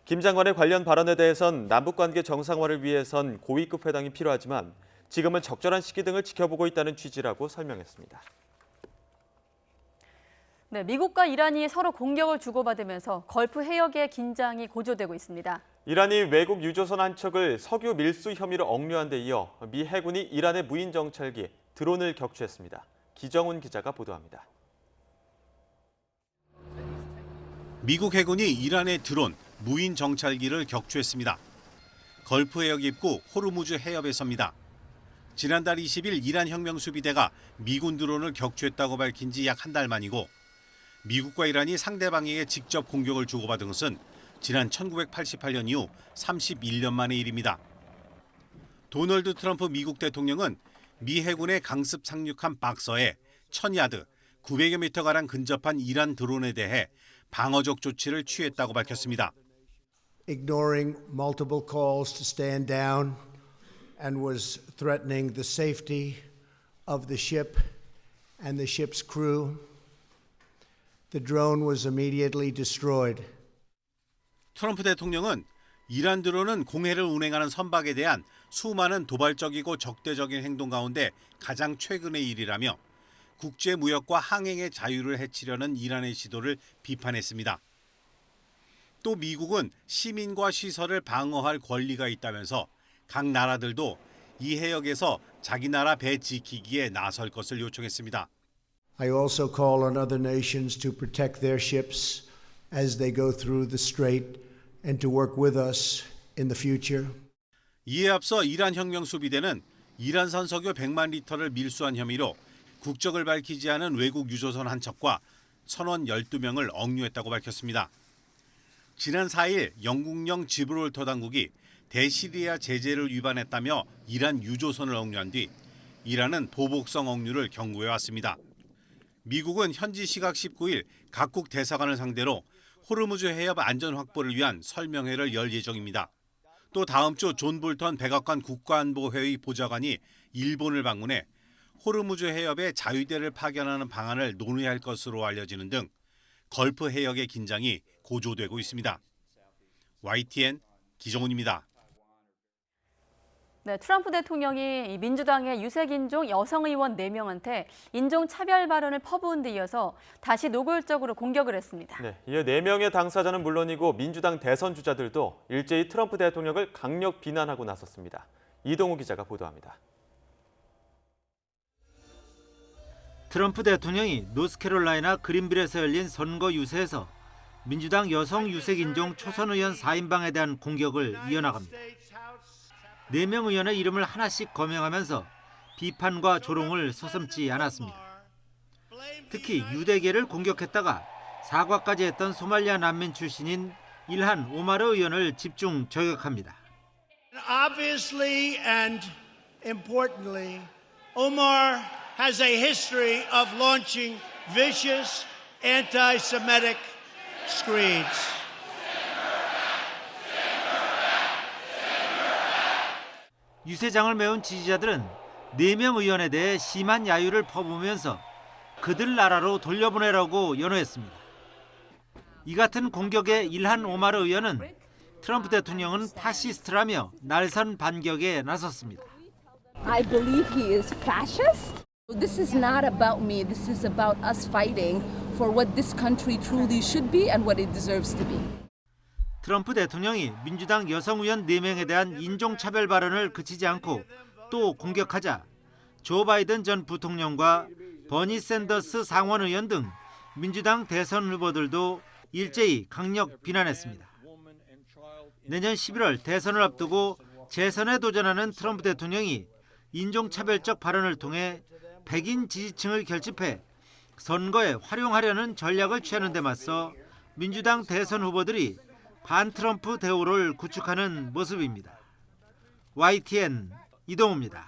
김 장관의 관련 발언에 대해선 남북관계 정상화를 위해선 고위급 회담이 필요하지만 지금은 적절한 시기 등을 지켜보고 있다는 취지라고 설명했습니다. 네, 미국과 이란이 서로 공격을 주고받으면서 걸프 해역의 긴장이 고조되고 있습니다. 이란이 외국 유조선 한 척을 석유 밀수 혐의로 억류한 데 이어 미 해군이 이란의 무인 정찰기 드론을 격추했습니다. 기정훈 기자가 보도합니다. 미국 해군이 이란의 드론, 무인 정찰기를 격추했습니다. 걸프 해역 입구 호르무즈 해협에서입니다. 지난달 20일 이란 혁명수비대가 미군 드론을 격추했다고 밝힌 지 약 한 달 만이고 미국과 이란이 상대방에게 직접 공격을 주고받은 것은 지난 1988년 이후 31년 만의 일입니다. 도널드 트럼프 미국 대통령은 미 해군의 강습 상륙한 박서에 1000야드, 900여 미터가량 근접한 이란 드론에 대해 방어적 조치를 취했다고 밝혔습니다. Ignoring multiple calls to stand down and was threatening the safety of the ship and the ship's crew. The drone was immediately destroyed. 트럼프 대통령은 이란 드론은 공해를 운행하는 선박에 대한 수많은 도발적이고 적대적인 행동 가운데 가장 최근의 일이라며 국제 무역과 항행의 자유를 해치려는 이란의 시도를 비판했습니다. 또 미국은 시민과 시설을 방어할 권리가 있다면서 각 나라들도 이 해역에서 자기 나라 배 지키기에 나설 것을 요청했습니다. I also call on other nations to protect their ships as they go through the strait and to work with us in the future. 이에 앞서 이란 혁명수비대는 이란산 석유 100만 리터를 밀수한 혐의로 국적을 밝히지 않은 외국 유조선 한 척과 선원 12명을 억류했다고 밝혔습니다. 지난 4일 영국령 지브롤터 당국이 대시리아 제재를 위반했다며 이란 유조선을 억류한 뒤 이란은 보복성 억류를 경고해왔습니다. 미국은 현지 시각 19일 각국 대사관을 상대로 호르무즈 해협 안전 확보를 위한 설명회를 열 예정입니다. 또 다음 주 존 볼턴 백악관 국가안보회의 보좌관이 일본을 방문해 호르무즈 해협에 자위대를 파견하는 방안을 논의할 것으로 알려지는 등 걸프 해역의 긴장이 고조되고 있습니다. YTN 기정훈입니다. 네, 트럼프 대통령이 이 민주당의 유색인종 여성 의원 4명한테 인종차별 발언을 퍼부은 데 이어서 다시 노골적으로 공격을 했습니다. 네, 이어 4명의 당사자는 물론이고 민주당 대선 주자들도 일제히 트럼프 대통령을 강력 비난하고 나섰습니다. 이동우 기자가 보도합니다. 트럼프 대통령이 노스캐롤라이나 그린빌에서 열린 선거 유세에서 민주당 여성 유색인종 초선 의원 4인방에 대한 공격을 이어나갑니다. 4명 의원의 이름을 하나씩 거명하면서 비판과 조롱을 서슴지 않았습니다. 특히 유대계를 공격했다가 사과까지 했던 소말리아 난민 출신인 일한 오마르 의원을 집중 저격합니다. Obviously and importantly, Omar has a history of launching vicious anti-Semitic screeds. 유세장을 메운 지지자들은 4명 의원에 대해 심한 야유를 퍼부으면서 그들 나라로 돌려보내라고 연호했습니다. 이 같은 공격에 일한 오마르 의원은 트럼프 대통령은 파시스트라며 날선 반격에 나섰습니다. I believe he is fascist. This is not about me. This is about us fighting for what this country truly should be and what it deserves to be. 트럼프 대통령이 민주당 여성 의원 4명에 대한 인종차별 발언을 그치지 않고 또 공격하자 조 바이든 전 부통령과 버니 샌더스 상원 의원 등 민주당 대선 후보들도 일제히 강력 비난했습니다. 내년 11월 대선을 앞두고 재선에 도전하는 트럼프 대통령이 인종차별적 발언을 통해 백인 지지층을 결집해 선거에 활용하려는 전략을 취하는 데 맞서 민주당 대선 후보들이 반트럼프 대우를 구축하는 모습입니다. YTN 이동우입니다.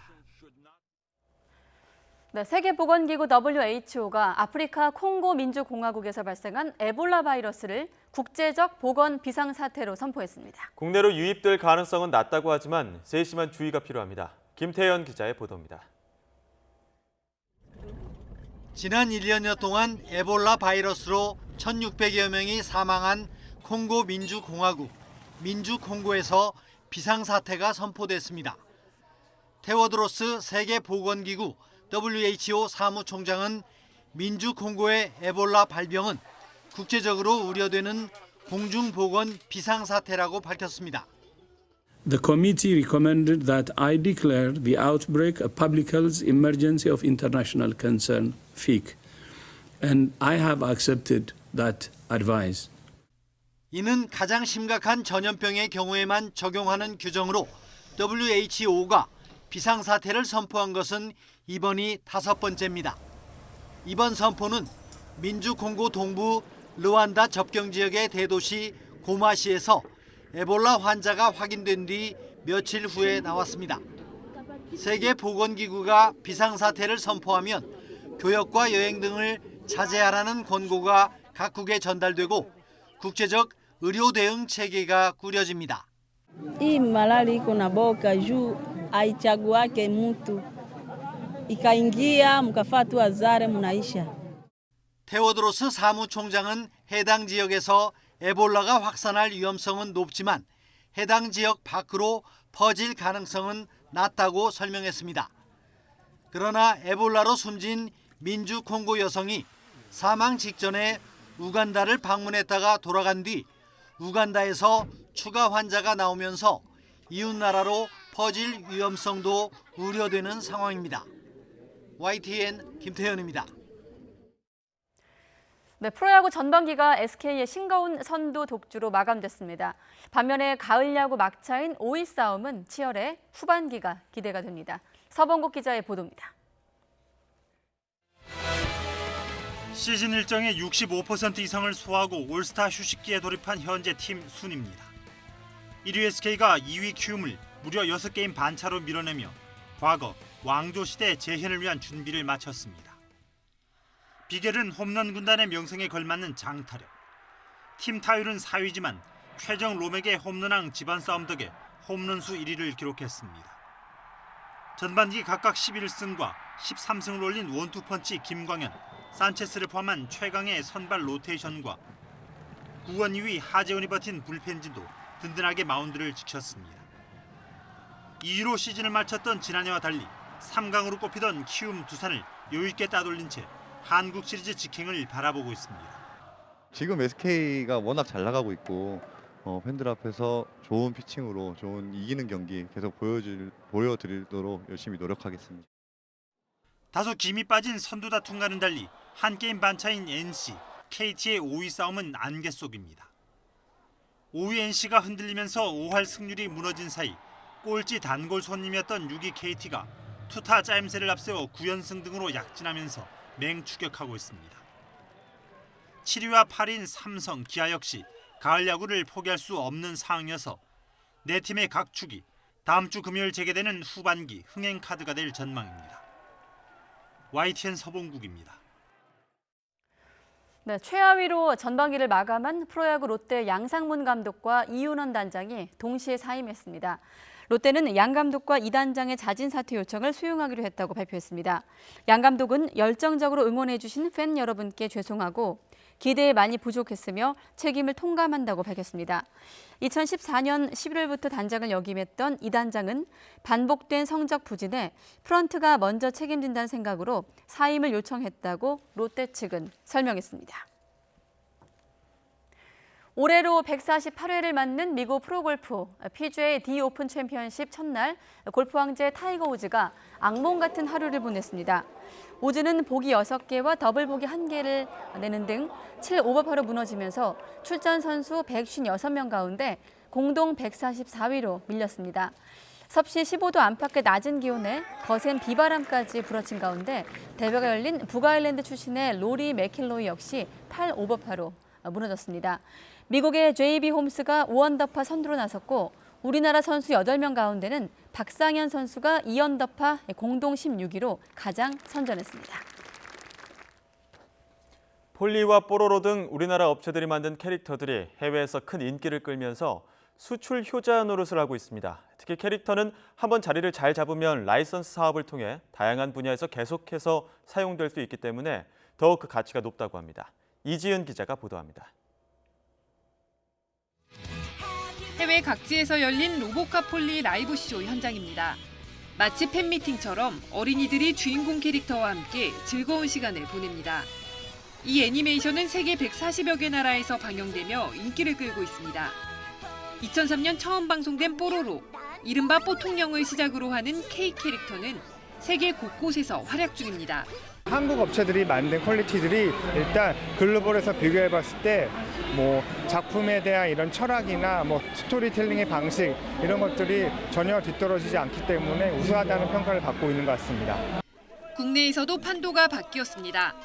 네, 세계보건기구 WHO가 아프리카 콩고 민주공화국에서 발생한 에볼라 바이러스를 국제적 보건 비상사태로 선포했습니다. 국내로 유입될 가능성은 낮다고 하지만 세심한 주의가 필요합니다. 김태현 기자의 보도입니다. 지난 1년여 동안 에볼라 바이러스로 1,600여 명이 사망한 콩고 민주공화국, 민주콩고에서 비상사태가 선포됐습니다. 테워드로스 세계보건기구 WHO 사무총장은 민주콩고의 에볼라 발병은 국제적으로 우려되는 공중보건 비상사태라고 밝혔습니다. The committee recommended that I declare the outbreak a public health emergency of international concern, FIC, and I have accepted that advice. 이는 가장 심각한 전염병의 경우에만 적용하는 규정으로 WHO가 비상사태를 선포한 것은 이번이 5번째입니다. 이번 선포는 민주콩고 동부 르완다 접경 지역의 대도시 고마시에서 에볼라 환자가 확인된 뒤 며칠 후에 나왔습니다. 세계보건기구가 비상사태를 선포하면 교역과 여행 등을 자제하라는 권고가 각국에 전달되고 국제적 의료 대응 체계가 꾸려집니다. Hii malali iko na boka juu haichaguake mtu ikaingia mkafaa tu azare mnaisha. 테워드로스 사무총장은 해당 지역에서 에볼라가 확산할 위험성은 높지만 해당 지역 밖으로 퍼질 가능성은 낮다고 설명했습니다. 그러나 에볼라로 숨진 민주 콩고 여성이 사망 직전에 우간다를 방문했다가 돌아간 뒤 우간다에서 추가 환자가 나오면서 이웃나라로 퍼질 위험성도 우려되는 상황입니다. YTN 김태현입니다. 네, 프로야구 전반기가 SK의 싱거운 선두 독주로 마감됐습니다. 반면에 가을 야구 막차인 5위 싸움은 치열해 후반기가 기대가 됩니다. 서범국 기자의 보도입니다. 시즌 일정의 65% 이상을 소화하고 올스타 휴식기에 돌입한 현재 팀 순입니다. 1위 SK가 2위 키움을 무려 6게임 반차로 밀어내며 과거 왕조 시대 재현을 위한 준비를 마쳤습니다. 비결은 홈런 군단의 명성에 걸맞는 장타력. 팀 타율은 4위지만 최정 롬에게 홈런왕 집안 싸움 덕에 홈런수 1위를 기록했습니다. 전반기 각각 11승과 13승을 올린 원투펀치 김광현, 산체스를 포함한 최강의 선발 로테이션과 구원 2위 하재훈이 버틴 불펜진도 든든하게 마운드를 지켰습니다. 2위로 시즌을 마쳤던 지난해와 달리 3강으로 꼽히던 키움 두산을 여유있게 따돌린 채 한국 시리즈 직행을 바라보고 있습니다. 지금 SK가 워낙 잘 나가고 있고 팬들 앞에서 좋은 피칭으로 좋은 이기는 경기 계속 보여드리도록 열심히 노력하겠습니다. 다소 김이 빠진 선두 다툼과는 달리 한 게임 반차인 NC, KT의 5위 싸움은 안개 속입니다. 5위 NC가 흔들리면서 5할 승률이 무너진 사이 꼴찌 단골 손님이었던 6위 KT가 투타 짜임새를 앞세워 9연승 등으로 약진하면서 맹추격하고 있습니다. 7위와 8위인 삼성, 기아 역시 가을 야구를 포기할 수 없는 상황이어서 네 팀의 각 축이 다음 주 금요일 재개되는 후반기 흥행 카드가 될 전망입니다. YTN 서봉국입니다. 네, 최하위로 전반기를 마감한 프로야구 롯데 양상문 감독과 이윤원 단장이 동시에 사임했습니다. 롯데는 양 감독과 이 단장의 자진 사퇴 요청을 수용하기로 했다고 발표했습니다. 양 감독은 열정적으로 응원해 주신 팬 여러분께 죄송하고 기대에 많이 부족했으며 책임을 통감한다고 밝혔습니다. 2014년 11월부터 단장을 역임했던 이 단장은 반복된 성적 부진에 프런트가 먼저 책임진다는 생각으로 사임을 요청했다고 롯데 측은 설명했습니다. 올해로 148회를 맞는 미국 프로골프 PGA D 오픈 챔피언십 첫날 골프 황제 타이거 우즈가 악몽 같은 하루를 보냈습니다. 우즈는 보기 6개와 더블 보기 1개를 내는 등 7오버파로 무너지면서 출전 선수 156명 가운데 공동 144위로 밀렸습니다. 섭씨 15도 안팎의 낮은 기온에 거센 비바람까지 불어친 가운데 대회가 열린 북아일랜드 출신의 로리 맥킬로이 역시 8오버파로 무너졌습니다. 미국의 JB 홈스가 5언더파 선두로 나섰고 우리나라 선수 8명 가운데는 박상현 선수가 2언더파 공동 16위로 가장 선전했습니다. 폴리와 뽀로로 등 우리나라 업체들이 만든 캐릭터들이 해외에서 큰 인기를 끌면서 수출 효자 노릇을 하고 있습니다. 특히 캐릭터는 한번 자리를 잘 잡으면 라이선스 사업을 통해 다양한 분야에서 계속해서 사용될 수 있기 때문에 더욱 그 가치가 높다고 합니다. 이지은 기자가 보도합니다. 해외 각지에서 열린 로보카 폴리 라이브쇼 현장입니다. 마치 팬미팅처럼 어린이들이 주인공 캐릭터와 함께 즐거운 시간을 보냅니다. 이 애니메이션은 세계 140여 개 나라에서 방영되며 인기를 끌고 있습니다. 2003년 처음 방송된 뽀로로, 이른바 뽀통령을 시작으로 하는 K 캐릭터는 세계 곳곳에서 활약 중입니다. 한국 업체들이 만든 퀄리티들이 일단 글로벌에서 비교해봤을 때 뭐 작품에 대한 이런 철학이나 뭐 스토리텔링의 방식 이런 것들이 전혀 뒤떨어지지 않기 때문에 우수하다는 평가를 받고 있는 것 같습니다. 국내에서도 판도가 바뀌었습니다.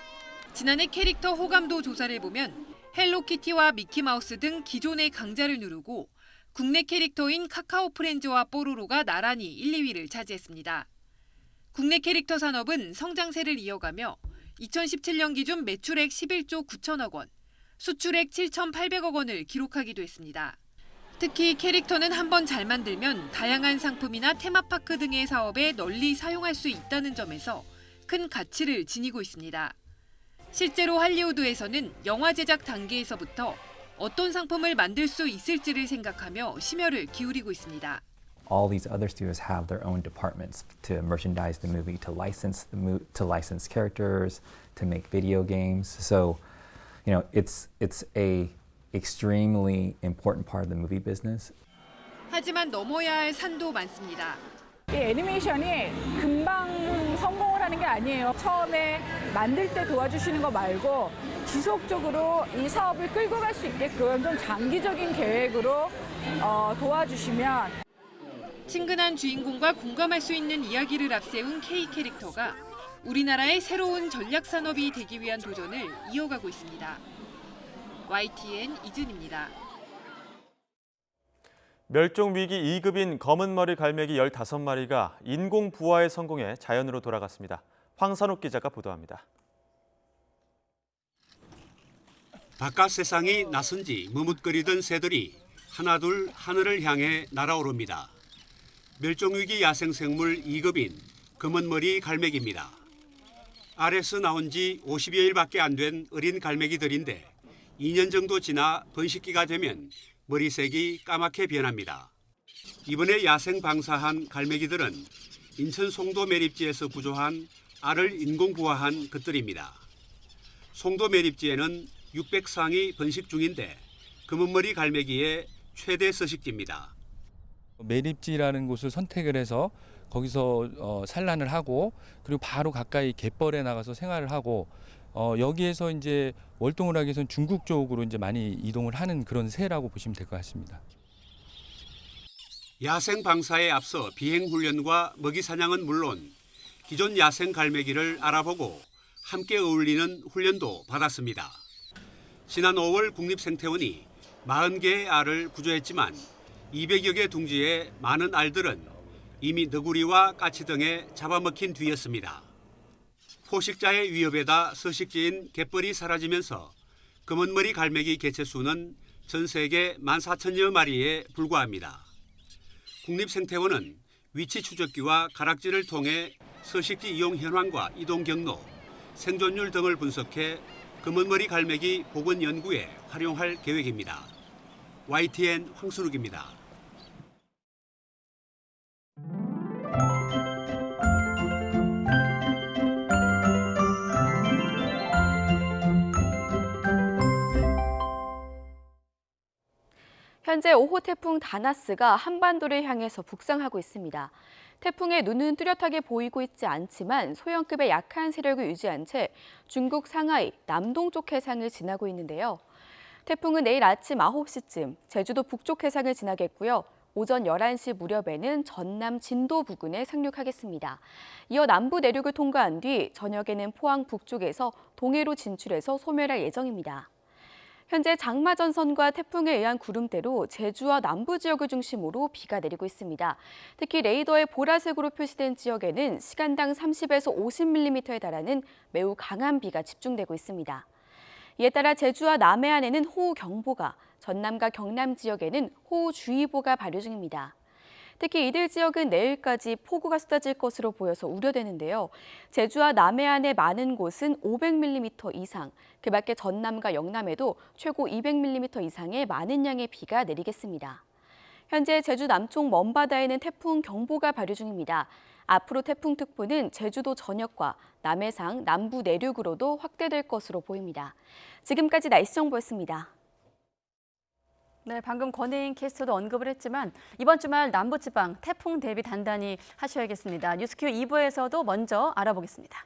지난해 캐릭터 호감도 조사를 보면 헬로키티와 미키마우스 등 기존의 강자를 누르고 국내 캐릭터인 카카오 프렌즈와 뽀로로가 나란히 1, 2위를 차지했습니다. 국내 캐릭터 산업은 성장세를 이어가며 2017년 기준 매출액 11조 9천억 원, 수출액 7,800억 원을 기록하기도 했습니다. 특히 캐릭터는 한번 잘 만들면 다양한 상품이나 테마파크 등의 사업에 널리 사용할 수 있다는 점에서 큰 가치를 지니고 있습니다. 실제로 할리우드에서는 영화 제작 단계에서부터 어떤 상품을 만들 수 있을지를 생각하며 심혈을 기울이고 있습니다. All these other studios have their own departments to merchandise the movie, to license characters, to make video games. So, you know, it's a extremely important part of the movie business. 하지만 넘어야 할 산도 많습니다. 이 애니메이션이 금방 성공을 하는 게 아니에요. 처음에 만들 때 도와주시는 거 말고 지속적으로 이 사업을 끌고 갈 수 있게끔 좀 장기적인 계획으로 도와주시면. 친근한 주인공과 공감할 수 있는 이야기를 앞세운 K 캐릭터가 우리나라의 새로운 전략 산업이 되기 위한 도전을 이어가고 있습니다. YTN 이준입니다. 멸종위기 2급인 검은머리 갈매기 15마리가 인공 부화에 성공해 자연으로 돌아갔습니다. 황선욱 기자가 보도합니다. 바깥 세상이 낯선지 머뭇거리던 새들이 하나둘 하늘을 향해 날아오릅니다. 멸종위기 야생생물 2급인 검은머리 갈매기입니다. 알에서 나온 지 50여일밖에 안 된 어린 갈매기들인데 2년 정도 지나 번식기가 되면 머리색이 까맣게 변합니다. 이번에 야생 방사한 갈매기들은 인천 송도 매립지에서 구조한 알을 인공 부화한 것들입니다. 송도 매립지에는 600쌍이 번식 중인데 검은머리 갈매기의 최대 서식지입니다. 매립지라는 곳을 선택을 해서 거기서 산란을 하고 그리고 바로 가까이 갯벌에 나가서 생활을 하고 여기에서 이제 월동을 하기 위해서는 중국 쪽으로 이제 많이 이동을 하는 그런 새라고 보시면 될 것 같습니다. 야생 방사에 앞서 비행 훈련과 먹이 사냥은 물론 기존 야생 갈매기를 알아보고 함께 어울리는 훈련도 받았습니다. 지난 5월 국립생태원이 40개의 알을 구조했지만 200여 개 둥지의 많은 알들은 이미 너구리와 까치 등에 잡아먹힌 뒤였습니다. 포식자의 위협에다 서식지인 갯벌이 사라지면서 검은머리 갈매기 개체수는 전 세계 14,000여 마리에 불과합니다. 국립생태원은 위치 추적기와 가락지를 통해 서식지 이용 현황과 이동 경로, 생존율 등을 분석해 검은머리 갈매기 복원 연구에 활용할 계획입니다. YTN 황순욱입니다. 현재 5호 태풍 다나스가 한반도를 향해서 북상하고 있습니다. 태풍의 눈은 뚜렷하게 보이고 있지 않지만 소형급의 약한 세력을 유지한 채 중국 상하이 남동쪽 해상을 지나고 있는데요. 태풍은 내일 아침 9시쯤 제주도 북쪽 해상을 지나겠고요. 오전 11시 무렵에는 전남 진도 부근에 상륙하겠습니다. 이어 남부 내륙을 통과한 뒤 저녁에는 포항 북쪽에서 동해로 진출해서 소멸할 예정입니다. 현재 장마 전선과 태풍에 의한 구름대로 제주와 남부 지역을 중심으로 비가 내리고 있습니다. 특히 레이더에 보라색으로 표시된 지역에는 시간당 30에서 50mm에 달하는 매우 강한 비가 집중되고 있습니다. 이에 따라 제주와 남해안에는 호우경보가, 전남과 경남 지역에는 호우주의보가 발효 중입니다. 특히 이들 지역은 내일까지 폭우가 쏟아질 것으로 보여서 우려되는데요. 제주와 남해안의 많은 곳은 500mm 이상, 그 밖에 전남과 영남에도 최고 200mm 이상의 많은 양의 비가 내리겠습니다. 현재 제주 남쪽 먼바다에는 태풍 경보가 발효 중입니다. 앞으로 태풍특보는 제주도 전역과 남해상, 남부 내륙으로도 확대될 것으로 보입니다. 지금까지 날씨 정보였습니다. 네, 방금 권혜인 캐스터도 언급을 했지만 이번 주말 남부지방 태풍 대비 단단히 하셔야겠습니다. 뉴스큐 2부에서도 먼저 알아보겠습니다.